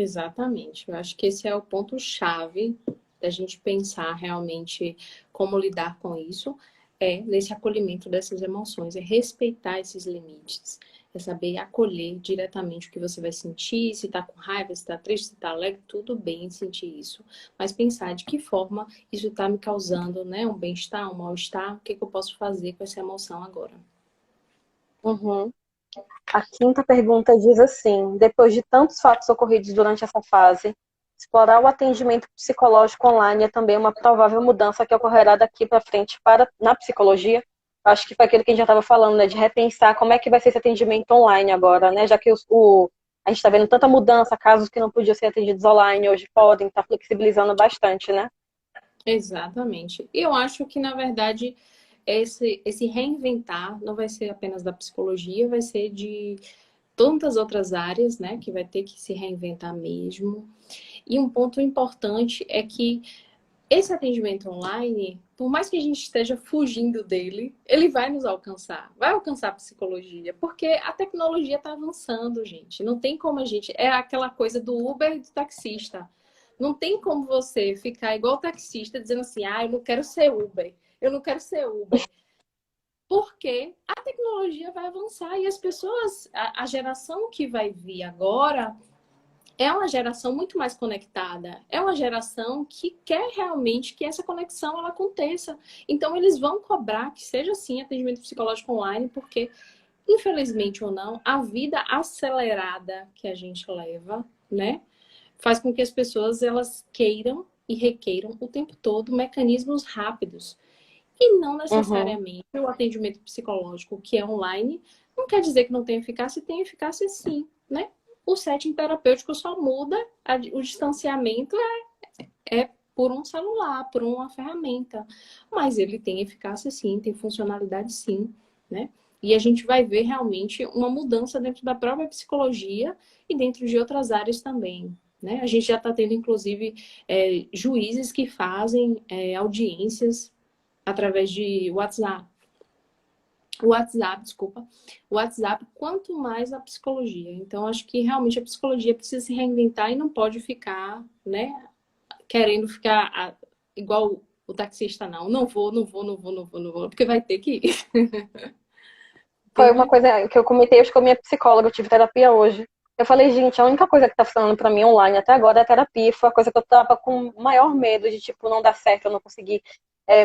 Exatamente. Eu acho que esse é o ponto-chave da gente pensar realmente como lidar com isso, é nesse acolhimento dessas emoções, é respeitar esses limites, é saber acolher diretamente o que você vai sentir, se tá com raiva, se tá triste, se tá alegre, tudo bem sentir isso, mas pensar de que forma isso tá me causando, né, um bem-estar, um mal-estar, o que que eu posso fazer com essa emoção agora. Uhum. A quinta pergunta diz assim: depois de tantos fatos ocorridos durante essa fase, explorar o atendimento psicológico online é também uma provável mudança que ocorrerá daqui para frente na psicologia? Acho que foi aquilo que a gente já estava falando, né? De repensar como é que vai ser esse atendimento online agora, né? Já que a gente está vendo tanta mudança, casos que não podiam ser atendidos online, hoje podem, estar flexibilizando bastante, né? Exatamente. E eu acho que, na verdade, esse reinventar não vai ser apenas da psicologia, vai ser de tantas outras áreas, né, que vai ter que se reinventar mesmo. E um ponto importante é que esse atendimento online, por mais que a gente esteja fugindo dele, ele vai nos alcançar, vai alcançar a psicologia, porque a tecnologia está avançando, gente. Não tem como a gente. É aquela coisa do Uber e do taxista. Não tem como você ficar igual o taxista dizendo assim: ah, eu não quero ser Uber, eu não quero ser Uber. Porque a tecnologia vai avançar e as pessoas, a geração que vai vir agora, é uma geração muito mais conectada. É uma geração que quer realmente que essa conexão ela aconteça. Então, eles vão cobrar que seja assim atendimento psicológico online, porque, infelizmente ou não, a vida acelerada que a gente leva, né, faz com que as pessoas elas queiram e requeiram o tempo todo mecanismos rápidos. E não Uhum, necessariamente o atendimento psicológico que é online não quer dizer que não tem eficácia, tem eficácia sim, né? O setting terapêutico só muda, o distanciamento é por um celular, por uma ferramenta. Mas ele tem eficácia sim, tem funcionalidade sim, né? E a gente vai ver realmente uma mudança dentro da própria psicologia e dentro de outras áreas também. Né? A gente já está tendo, inclusive, juízes que fazem audiências através de WhatsApp. Desculpa. O WhatsApp, quanto mais a psicologia. Então, acho que realmente a psicologia precisa se reinventar e não pode ficar, né, querendo ficar igual o taxista, não. Não vou, não vou, não vou, não vou, não vou, porque vai ter que ir. foi uma Entende? coisa que eu comentei hoje com a minha psicóloga, eu tive terapia hoje. Eu falei, gente, a única coisa que tá funcionando pra mim online até agora é a terapia. Foi a coisa que eu tava com maior medo de, tipo, não dar certo, eu não conseguir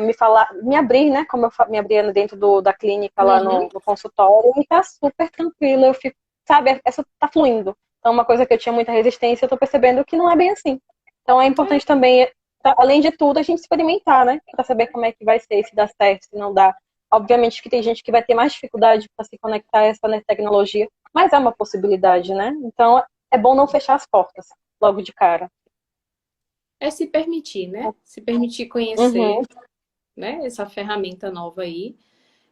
me falar, me abrir, né? Como me abria dentro da clínica lá Uhum. no consultório, e tá super tranquilo. Eu fico, sabe, essa tá fluindo. Então, uma coisa que eu tinha muita resistência, eu tô percebendo que não é bem assim. Então, é importante também, além de tudo, a gente experimentar, né? Pra saber como é que vai ser, se dá certo, se não dá. Obviamente que tem gente que vai ter mais dificuldade para se conectar a essa tecnologia, mas é uma possibilidade, né? Então é bom não fechar as portas logo de cara. É se permitir, né? Se permitir conhecer, Uhum, né, essa ferramenta nova aí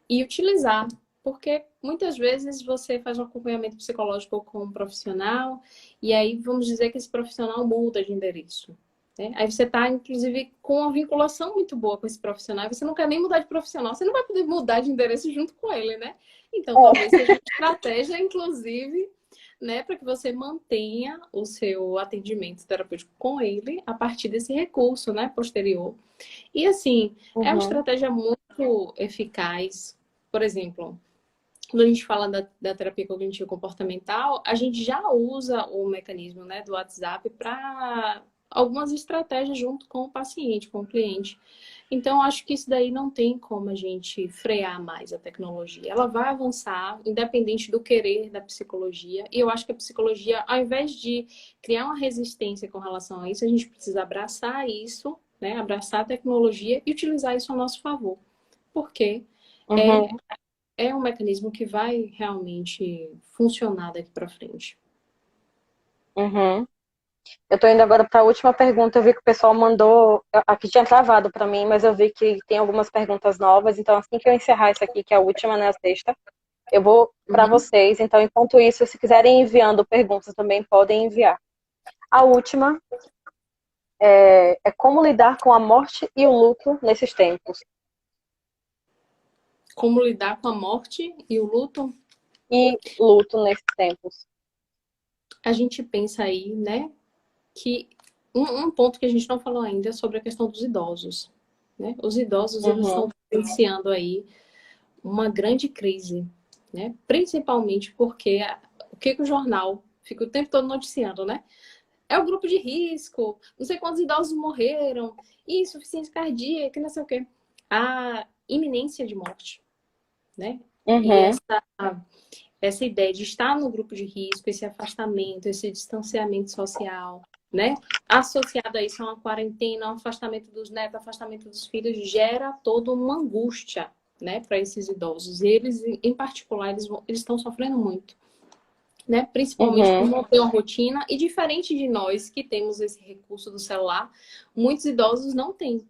e utilizar. Porque muitas vezes você faz um acompanhamento psicológico com um profissional e aí vamos dizer que esse profissional muda de endereço. Né? Aí você está, inclusive, com uma vinculação muito boa com esse profissional e você não quer nem mudar de profissional, você não vai poder mudar de endereço junto com ele, né? Então, talvez seja uma estratégia, inclusive, né, para que você mantenha o seu atendimento terapêutico com ele a partir desse recurso, né, posterior. E assim, é uma uhum, estratégia muito eficaz. Por exemplo, quando a gente fala da terapia cognitivo comportamental, a gente já usa o mecanismo, né, do WhatsApp para algumas estratégias junto com o paciente, com o cliente. Então, acho que isso daí não tem como a gente frear mais a tecnologia. Ela vai avançar, independente do querer da psicologia. E eu acho que a psicologia, ao invés de criar uma resistência com relação a isso, a gente precisa abraçar isso, né? Abraçar a tecnologia e utilizar isso a nosso favor. Porque é, uhum, é um mecanismo que vai realmente funcionar daqui para frente. uhum. Eu tô indo agora para a última pergunta. Eu vi que o pessoal mandou. Aqui tinha travado para mim, mas eu vi que tem algumas perguntas novas. Então, assim que eu encerrar isso aqui, que é a última, né, a sexta, eu vou para Uhum. vocês. Então, enquanto isso, se quiserem enviando perguntas, também podem enviar. A última é como lidar com a morte e o luto nesses tempos. Como lidar com a morte e o luto? E luto nesses tempos. A gente pensa aí, né? que um ponto que a gente não falou ainda é sobre a questão dos idosos, né? Os idosos, eles estão vivenciando aí uma grande crise, né? Principalmente porque o que o jornal fica o tempo todo noticiando, né? É o grupo de risco, não sei quantos idosos morreram, insuficiência cardíaca, não sei o quê. A iminência de morte, né? E Uhum. essa ideia de estar no grupo de risco, esse afastamento, esse distanciamento social, né? Associado a isso a uma quarentena, um afastamento dos netos, afastamento dos filhos, gera toda uma angústia, né, para esses idosos. E eles, em particular, eles estão sofrendo muito, né? Principalmente por Uhum. não ter uma rotina. E diferente de nós que temos esse recurso do celular, muitos idosos não têm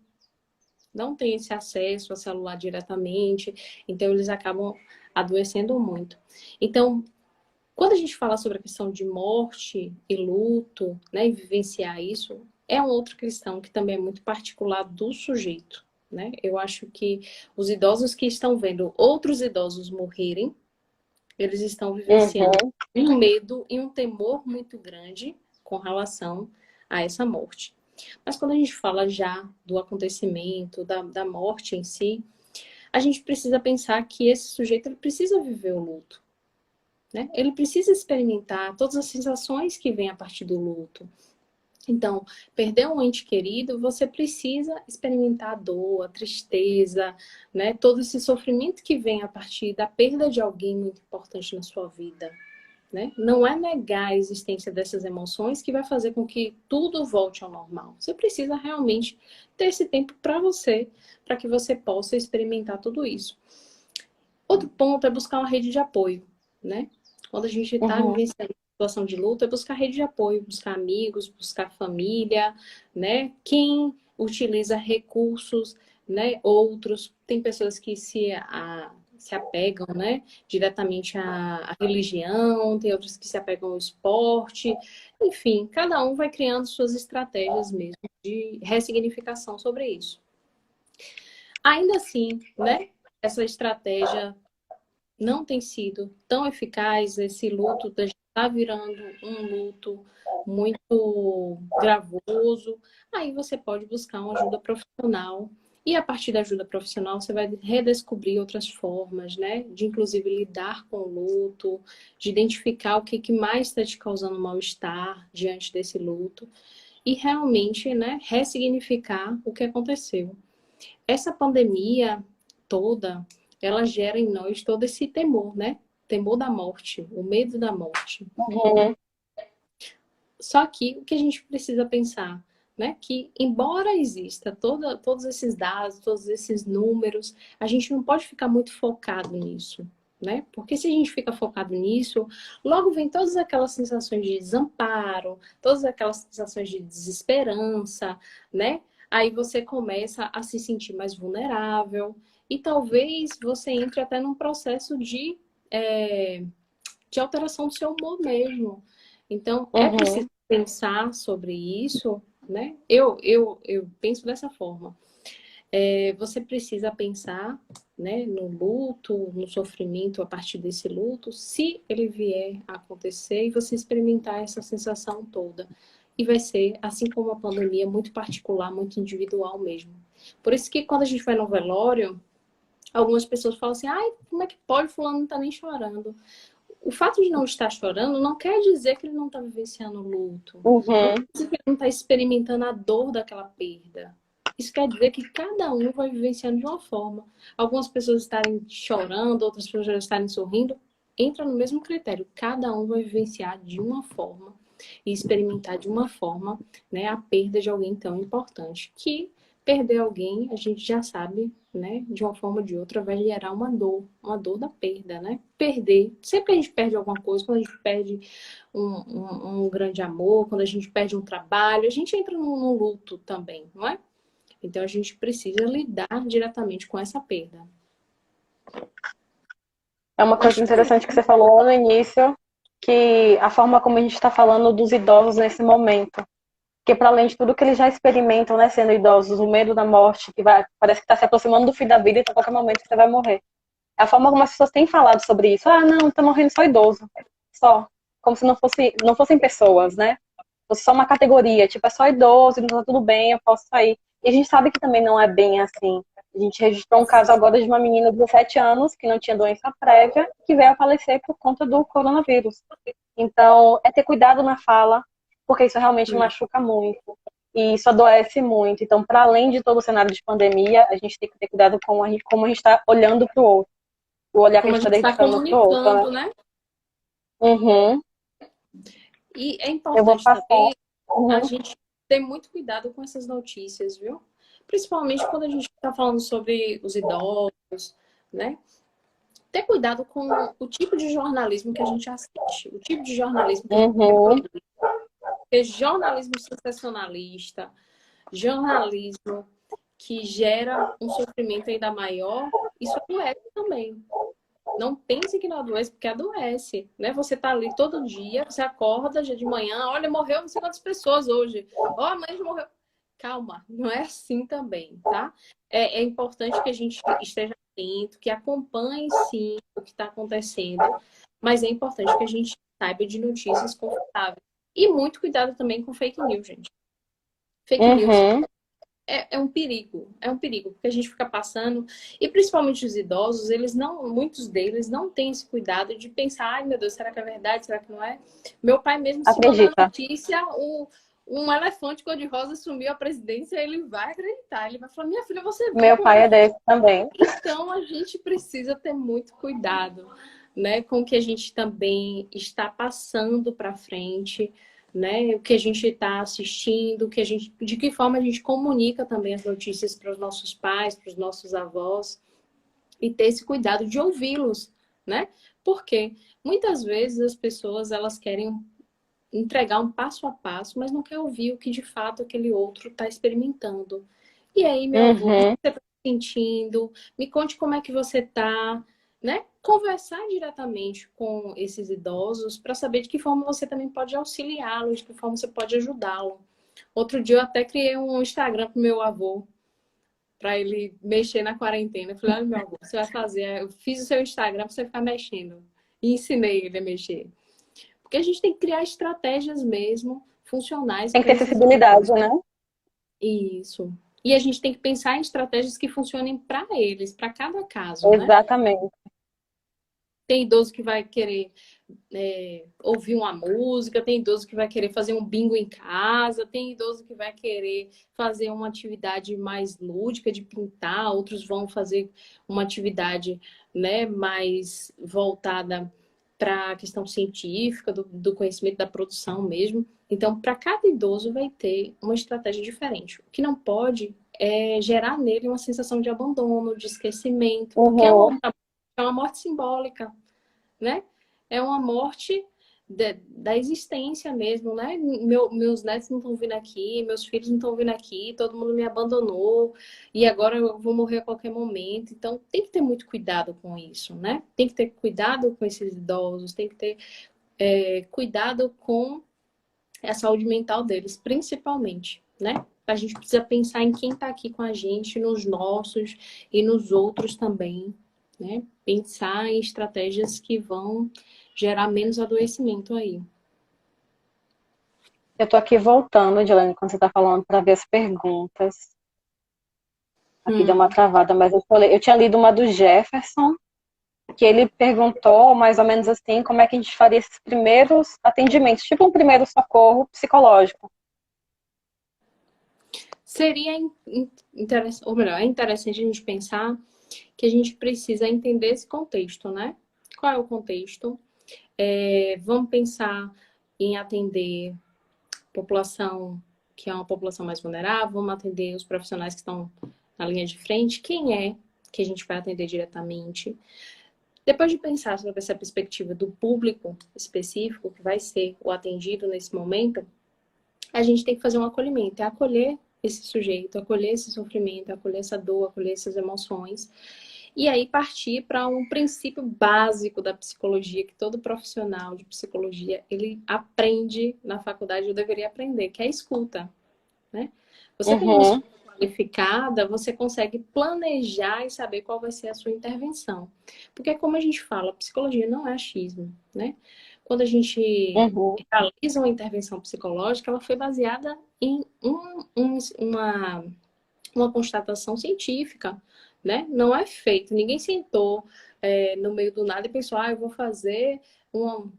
esse acesso ao celular diretamente, então eles acabam adoecendo muito. Então, quando a gente fala sobre a questão de morte e luto, né, e vivenciar isso, é uma outra questão que também é muito particular do sujeito, né? Eu acho que os idosos que estão vendo outros idosos morrerem, eles estão vivenciando Uhum. um medo e um temor muito grande com relação a essa morte. Mas quando a gente fala já do acontecimento, da morte em si, a gente precisa pensar que esse sujeito ele precisa viver o luto, né? Ele precisa experimentar todas as sensações que vêm a partir do luto. Então, perder um ente querido, você precisa experimentar a dor, a tristeza, né? Todo esse sofrimento que vem a partir da perda de alguém muito importante na sua vida, né? Não é negar a existência dessas emoções que vai fazer com que tudo volte ao normal. Você precisa realmente ter esse tempo para que você possa experimentar tudo isso. Outro ponto é buscar uma rede de apoio, né? Quando a gente está Uhum. vivenciando uma situação de luta, é buscar rede de apoio, buscar amigos, buscar família, né? Quem utiliza recursos, né? Outros, tem pessoas que se apegam, né? Diretamente à religião, tem outros que se apegam ao esporte, enfim, cada um vai criando suas estratégias mesmo de ressignificação sobre isso. Ainda assim, né? Essa estratégia não tem sido tão eficaz, esse luto está virando um luto muito gravoso, aí você pode buscar uma ajuda profissional. E a partir da ajuda profissional, você vai redescobrir outras formas, né? De inclusive lidar com o luto, de identificar o que mais está te causando mal-estar diante desse luto e realmente, né, ressignificar o que aconteceu. Essa pandemia toda, ela gera em nós todo esse temor, né? Temor da morte, o medo da morte. Uhum. Só que o que a gente precisa pensar, né? Que embora exista todos esses dados, todos esses números, a gente não pode ficar muito focado nisso, né? Porque se a gente fica focado nisso, logo vem todas aquelas sensações de desamparo, todas aquelas sensações de desesperança, né? Aí você começa a se sentir mais vulnerável e talvez você entre até num processo de alteração do seu humor mesmo. Então, é Uhum. preciso pensar sobre isso, né? Eu penso dessa forma. Você precisa pensar, né, no luto, no sofrimento a partir desse luto, se ele vier a acontecer e você experimentar essa sensação toda. E vai ser, assim como a pandemia, muito particular, muito individual mesmo. Por isso que quando a gente vai no velório, algumas pessoas falam assim, ai, como é que pode? Fulano não tá nem chorando. O fato de não estar chorando não quer dizer que ele não está vivenciando luto. Não quer Uhum. dizer que ele não está experimentando a dor daquela perda. Isso quer dizer que cada um vai vivenciando de uma forma. Algumas pessoas estarem chorando, outras pessoas estarem sorrindo. Entra no mesmo critério. Cada um vai vivenciar de uma forma e experimentar de uma forma, né, a perda de alguém tão importante. Que perder alguém, a gente já sabe, né, de uma forma ou de outra, vai gerar uma dor da perda, né? Perder. Sempre que a gente perde alguma coisa, quando a gente perde um grande amor, quando a gente perde um trabalho, a gente entra num luto também, não é? Então a gente precisa lidar diretamente com essa perda. É uma coisa interessante que você falou lá no início, que a forma como a gente está falando dos idosos nesse momento. Porque para além de tudo que eles já experimentam, né, sendo idosos, o medo da morte, parece que está se aproximando do fim da vida e a qualquer momento você vai morrer. A forma como as pessoas têm falado sobre isso, ah, não, tá morrendo só idoso. Só. Como se não fossem pessoas, né? fosse só uma categoria, tipo, é só idoso, então tá tudo bem, eu posso sair. E a gente sabe que também não é bem assim. A gente registrou um caso agora de uma menina de 17 anos que não tinha doença prévia, que veio a falecer por conta do coronavírus. Então, é ter cuidado na fala, porque isso realmente Hum. machuca muito. E isso adoece muito. Então, para além de todo o cenário de pandemia, a gente tem que ter cuidado com como a gente está olhando para o outro. O olhar que a Como a gente está gente está dedicando para o outro, né? comunicando, né? Uhum. E é Eu vou importante passar. também a Uhum. gente ter muito cuidado com essas notícias, viu? Principalmente quando a gente está falando sobre os idosos, né? Ter cuidado com o tipo de jornalismo que a gente assiste, o tipo de jornalismo que a gente Uhum. produz. Porque jornalismo sensacionalista, jornalismo que gera um sofrimento ainda maior, isso adoece também. Não pense que não adoece, porque adoece, né? Você tá ali todo dia, você acorda já de manhã, olha, morreu não sei quantas pessoas hoje. Ó, a mãe já morreu. Calma, não é assim também, tá? É importante que a gente esteja atento, que acompanhe sim o que está acontecendo, mas é importante que a gente saiba de notícias confiáveis. E muito cuidado também com fake news, gente. Fake news Uhum. é um perigo, porque a gente fica passando, e principalmente os idosos, eles não, muitos deles não têm esse cuidado de pensar, ai meu Deus, será que é verdade, será que não é? Meu pai mesmo, se mandar Acredita. notícia, um elefante cor-de-rosa sumiu a presidência, ele vai acreditar, ele vai falar, minha filha, você viu Meu como pai é? é desse também. Então a gente precisa ter muito cuidado, né, com o que a gente também está passando para frente, né, o que a gente está assistindo, que a gente, de que forma a gente comunica também as notícias para os nossos pais, para os nossos avós, e ter esse cuidado de ouvi-los, né? Porque muitas vezes as pessoas elas querem entregar um passo a passo, mas não quer ouvir o que de fato aquele outro está experimentando. E aí, meu avô, o que Uhum. você está sentindo? Me conte como é que você está, né? Conversar diretamente com esses idosos para saber de que forma você também pode auxiliá-los, de que forma você pode ajudá-lo. Outro dia eu até criei um Instagram pro meu avô, para ele mexer na quarentena. Eu falei, olha, meu avô, você vai fazer, eu fiz o seu Instagram para você ficar mexendo. E ensinei ele a mexer. Porque a gente tem que criar estratégias mesmo funcionais Tem que para ter esses sensibilidade, idosos. né? Isso. E a gente tem que pensar em estratégias que funcionem para eles, para cada caso, né? Exatamente. Tem idoso que vai querer ouvir uma música, tem idoso que vai querer fazer um bingo em casa, tem idoso que vai querer fazer uma atividade mais lúdica de pintar, outros vão fazer uma atividade, né, mais voltada para a questão científica, do conhecimento da produção mesmo. Então, para cada idoso vai ter uma estratégia diferente. O que não pode é gerar nele uma sensação de abandono, de esquecimento, porque Uhum. é uma morte simbólica, né? É uma morte da existência mesmo, né? Meus netos não estão vindo aqui, meus filhos não estão vindo aqui, todo mundo me abandonou e agora eu vou morrer a qualquer momento. Então tem que ter muito cuidado com isso, né? Tem que ter cuidado com esses idosos, tem que ter cuidado com a saúde mental deles, principalmente, né? A gente precisa pensar em quem está aqui com a gente, nos nossos e nos outros também, né? Pensar em estratégias que vão gerar menos adoecimento aí. Eu tô aqui voltando, Dilane, quando você tá falando, para ver as perguntas. Aqui deu uma Hum. travada, mas eu tinha lido uma do Jefferson, que ele perguntou mais ou menos assim, como é que a gente faria esses primeiros atendimentos, tipo um primeiro socorro psicológico. Seria interessante, ou melhor, é interessante a gente pensar que a gente precisa entender esse contexto, né? Qual é o contexto? Vamos pensar em atender população que é uma população mais vulnerável, vamos atender os profissionais que estão na linha de frente, quem é que a gente vai atender diretamente. Depois de pensar sobre essa perspectiva do público específico que vai ser o atendido nesse momento, a gente tem que fazer um acolhimento, é acolher esse sujeito, acolher esse sofrimento, acolher essa dor, acolher essas emoções. E aí partir para um princípio básico da psicologia, que todo profissional de psicologia, ele aprende na faculdade, eu deveria aprender, que é a escuta, né? Você tem uma Uhum. escuta qualificada, você consegue planejar e saber qual vai ser a sua intervenção. Porque como a gente fala, psicologia não é achismo, né? quando a gente Uhum, realiza uma intervenção psicológica, ela foi baseada em uma constatação científica, né? Não é feito. Ninguém sentou no meio do nada e pensou, eu vou fazer uma,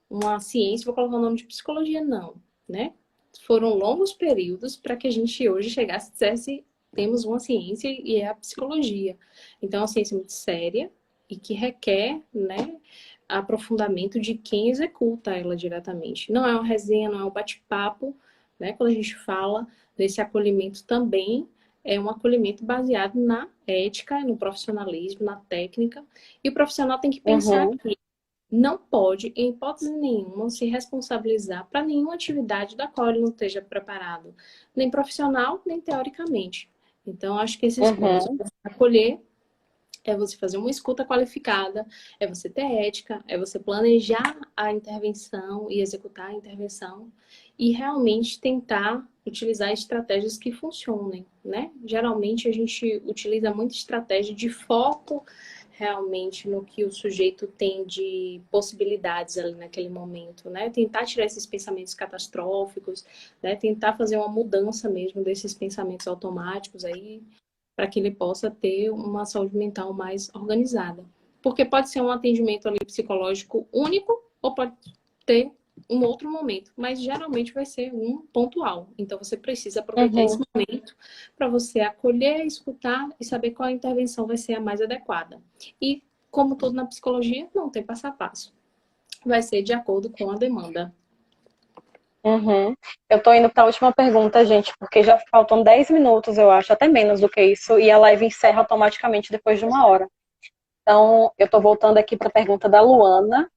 uma ciência, vou colocar o nome de psicologia, não, né? Foram longos períodos para que a gente hoje chegasse e dissesse, temos uma ciência e é a psicologia. Então, é uma ciência muito séria e que requer, né, aprofundamento de quem executa ela diretamente. Não é uma resenha, não é um bate-papo, né? Quando a gente fala desse acolhimento também, é um acolhimento baseado na ética, no profissionalismo, na técnica. E o profissional tem que pensar uhum, que não pode, em hipótese nenhuma, se responsabilizar para nenhuma atividade da qual ele não esteja preparado, nem profissional, nem teoricamente. Então, acho que esses pontos, uhum, acolher é você fazer uma escuta qualificada, é você ter ética, é você planejar a intervenção e executar a intervenção e realmente tentar utilizar estratégias que funcionem, né? Geralmente a gente utiliza muita estratégia de foco realmente no que o sujeito tem de possibilidades ali naquele momento, né? Tentar tirar esses pensamentos catastróficos, né? Tentar fazer uma mudança mesmo desses pensamentos automáticos aí para que ele possa ter uma saúde mental mais organizada. Porque pode ser um atendimento ali psicológico único ou pode ter um outro momento, mas geralmente vai ser um pontual. Então você precisa aproveitar esse uhum. momento para você acolher, escutar e saber qual a intervenção vai ser a mais adequada. E como tudo na psicologia, não tem passo a passo. Vai ser de acordo com a demanda. Uhum. Eu tô indo para a última pergunta, gente, porque já faltam 10 minutos, eu acho, até menos do que isso, e a live encerra automaticamente depois de 1 hora. Então, eu tô voltando aqui para a pergunta da Luana,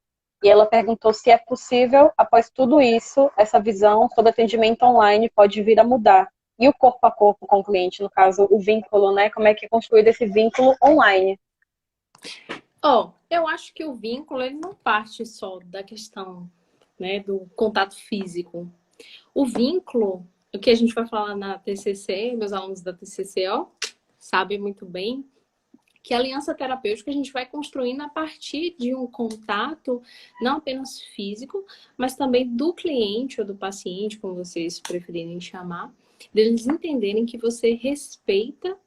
e ela perguntou se é possível, após tudo isso, essa visão sobre atendimento online pode vir a mudar. E o corpo a corpo com o cliente, no caso, o vínculo, né? Como é que é construído esse vínculo online? Eu acho que o vínculo ele não parte só da questão, né, do contato físico. O vínculo, o que a gente vai falar na TCC, meus alunos da TCC, sabem muito bem que a aliança terapêutica a gente vai construindo a partir de um contato não apenas físico, mas também do cliente ou do paciente, como vocês preferirem chamar, deles entenderem que você respeita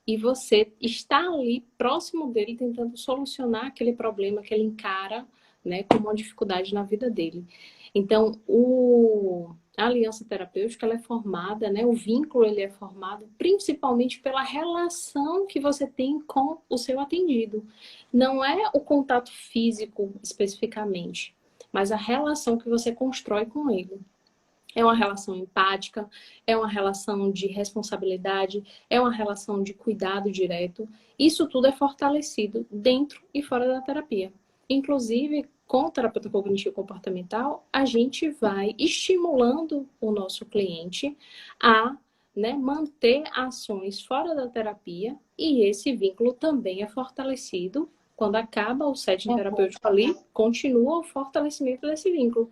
e você está ali próximo dele tentando solucionar aquele problema que ele encara, né, como uma dificuldade na vida dele. Então, a aliança terapêutica ela é formada, né, o vínculo ele é formado principalmente pela relação que você tem com o seu atendido. Não é o contato físico especificamente, mas a relação que você constrói com ele. É uma relação empática, é uma relação de responsabilidade, é uma relação de cuidado direto. Isso tudo é fortalecido dentro e fora da terapia. Inclusive, com o terapeuta cognitivo comportamental, a gente vai estimulando o nosso cliente a, né, manter ações fora da terapia e esse vínculo também é fortalecido. Quando acaba o setting Uhum. terapêutico ali, continua o fortalecimento desse vínculo.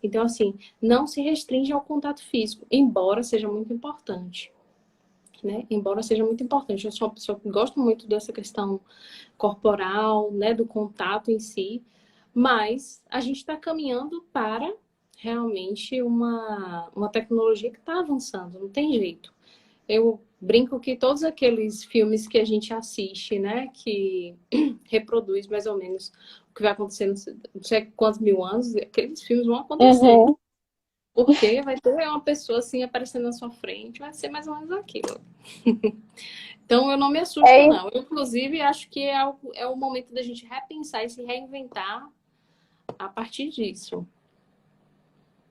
Então, assim, não se restringe ao contato físico, embora seja muito importante. Né? Embora seja muito importante. Eu sou uma pessoa que gosta muito dessa questão corporal, né, do contato em si, mas a gente está caminhando para realmente uma tecnologia que está avançando, não tem jeito. Eu brinco que todos aqueles filmes que a gente assiste, né, que reproduz mais ou menos o que vai acontecer não sei quantos mil anos, aqueles filmes vão acontecer. Uhum. Porque vai ter uma pessoa assim aparecendo na sua frente, vai ser mais ou menos aquilo. Então eu não me assusto, É, não. Eu, inclusive, acho que é o momento da gente repensar e se reinventar a partir disso.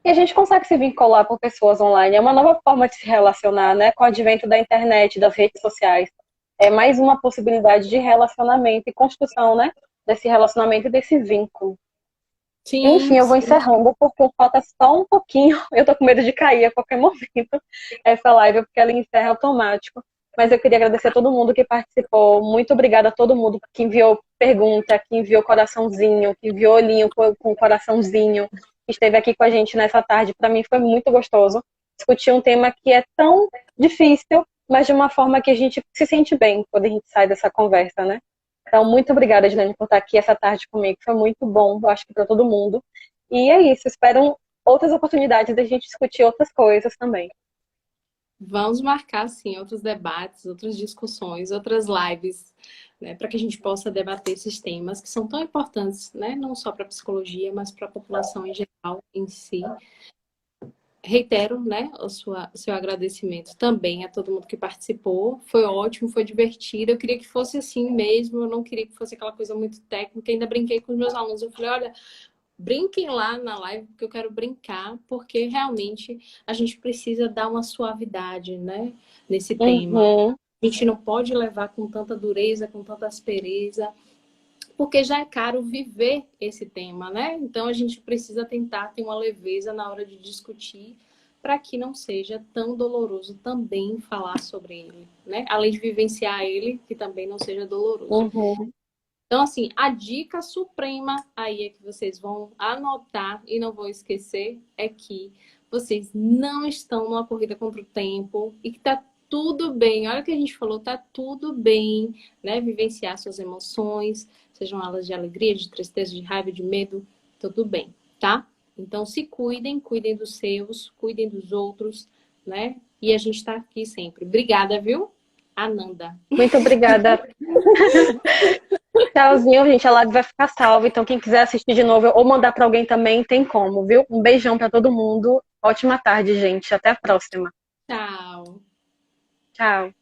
e a gente consegue se vincular com pessoas online. É uma nova forma de se relacionar, né? Com o advento da internet, das redes sociais. É mais uma possibilidade de relacionamento e construção, né? Desse relacionamento e desse vínculo. Enfim, Sim, eu vou sim. encerrando porque falta só um pouquinho. Eu tô com medo de cair a qualquer momento essa live, porque ela encerra automático. Mas eu queria agradecer a todo mundo que participou. Muito obrigada a todo mundo que enviou pergunta, que enviou coraçãozinho, que enviou olhinho com coraçãozinho, que esteve aqui com a gente nessa tarde. Para mim foi muito gostoso discutir um tema que é tão difícil, mas de uma forma que a gente se sente bem quando a gente sai dessa conversa, né? Então, muito obrigada, Edilene, por estar aqui essa tarde comigo. Foi muito bom, eu acho que para todo mundo. E é isso, espero outras oportunidades da gente discutir outras coisas também. Vamos marcar, sim, outros debates, outras discussões, outras lives, né, para que a gente possa debater esses temas que são tão importantes, né, não só para a psicologia, mas para a população em geral, em si. Reitero, né, o seu agradecimento também a todo mundo que participou. Foi ótimo, foi divertido. Eu queria que fosse assim mesmo, eu não queria que fosse aquela coisa muito técnica. Ainda brinquei com os meus alunos. Eu falei, olha, brinquem lá na live, porque eu quero brincar, porque realmente a gente precisa dar uma suavidade, né, nesse tema. Uhum, A gente não pode levar com tanta dureza, com tanta aspereza, porque já é caro viver esse tema, né? Então a gente precisa tentar ter uma leveza na hora de discutir para que não seja tão doloroso também falar sobre ele, né? Além de vivenciar ele, que também não seja doloroso. uhum. Então, assim, a dica suprema aí é que vocês vão anotar e não vão esquecer é que vocês não estão numa corrida contra o tempo e que tá tudo bem. Olha o que a gente falou, tá tudo bem, né? Vivenciar suas emoções, sejam elas de alegria, de tristeza, de raiva, de medo, tudo bem, tá? Então, se cuidem, cuidem dos seus, cuidem dos outros, né? E a gente tá aqui sempre. Obrigada, viu? Ananda. Muito obrigada. Tchauzinho, gente. A live vai ficar salva. Então, quem quiser assistir de novo ou mandar para alguém também, tem como, viu? Um beijão para todo mundo. Ótima tarde, gente. Até a próxima. Tchau. Tchau.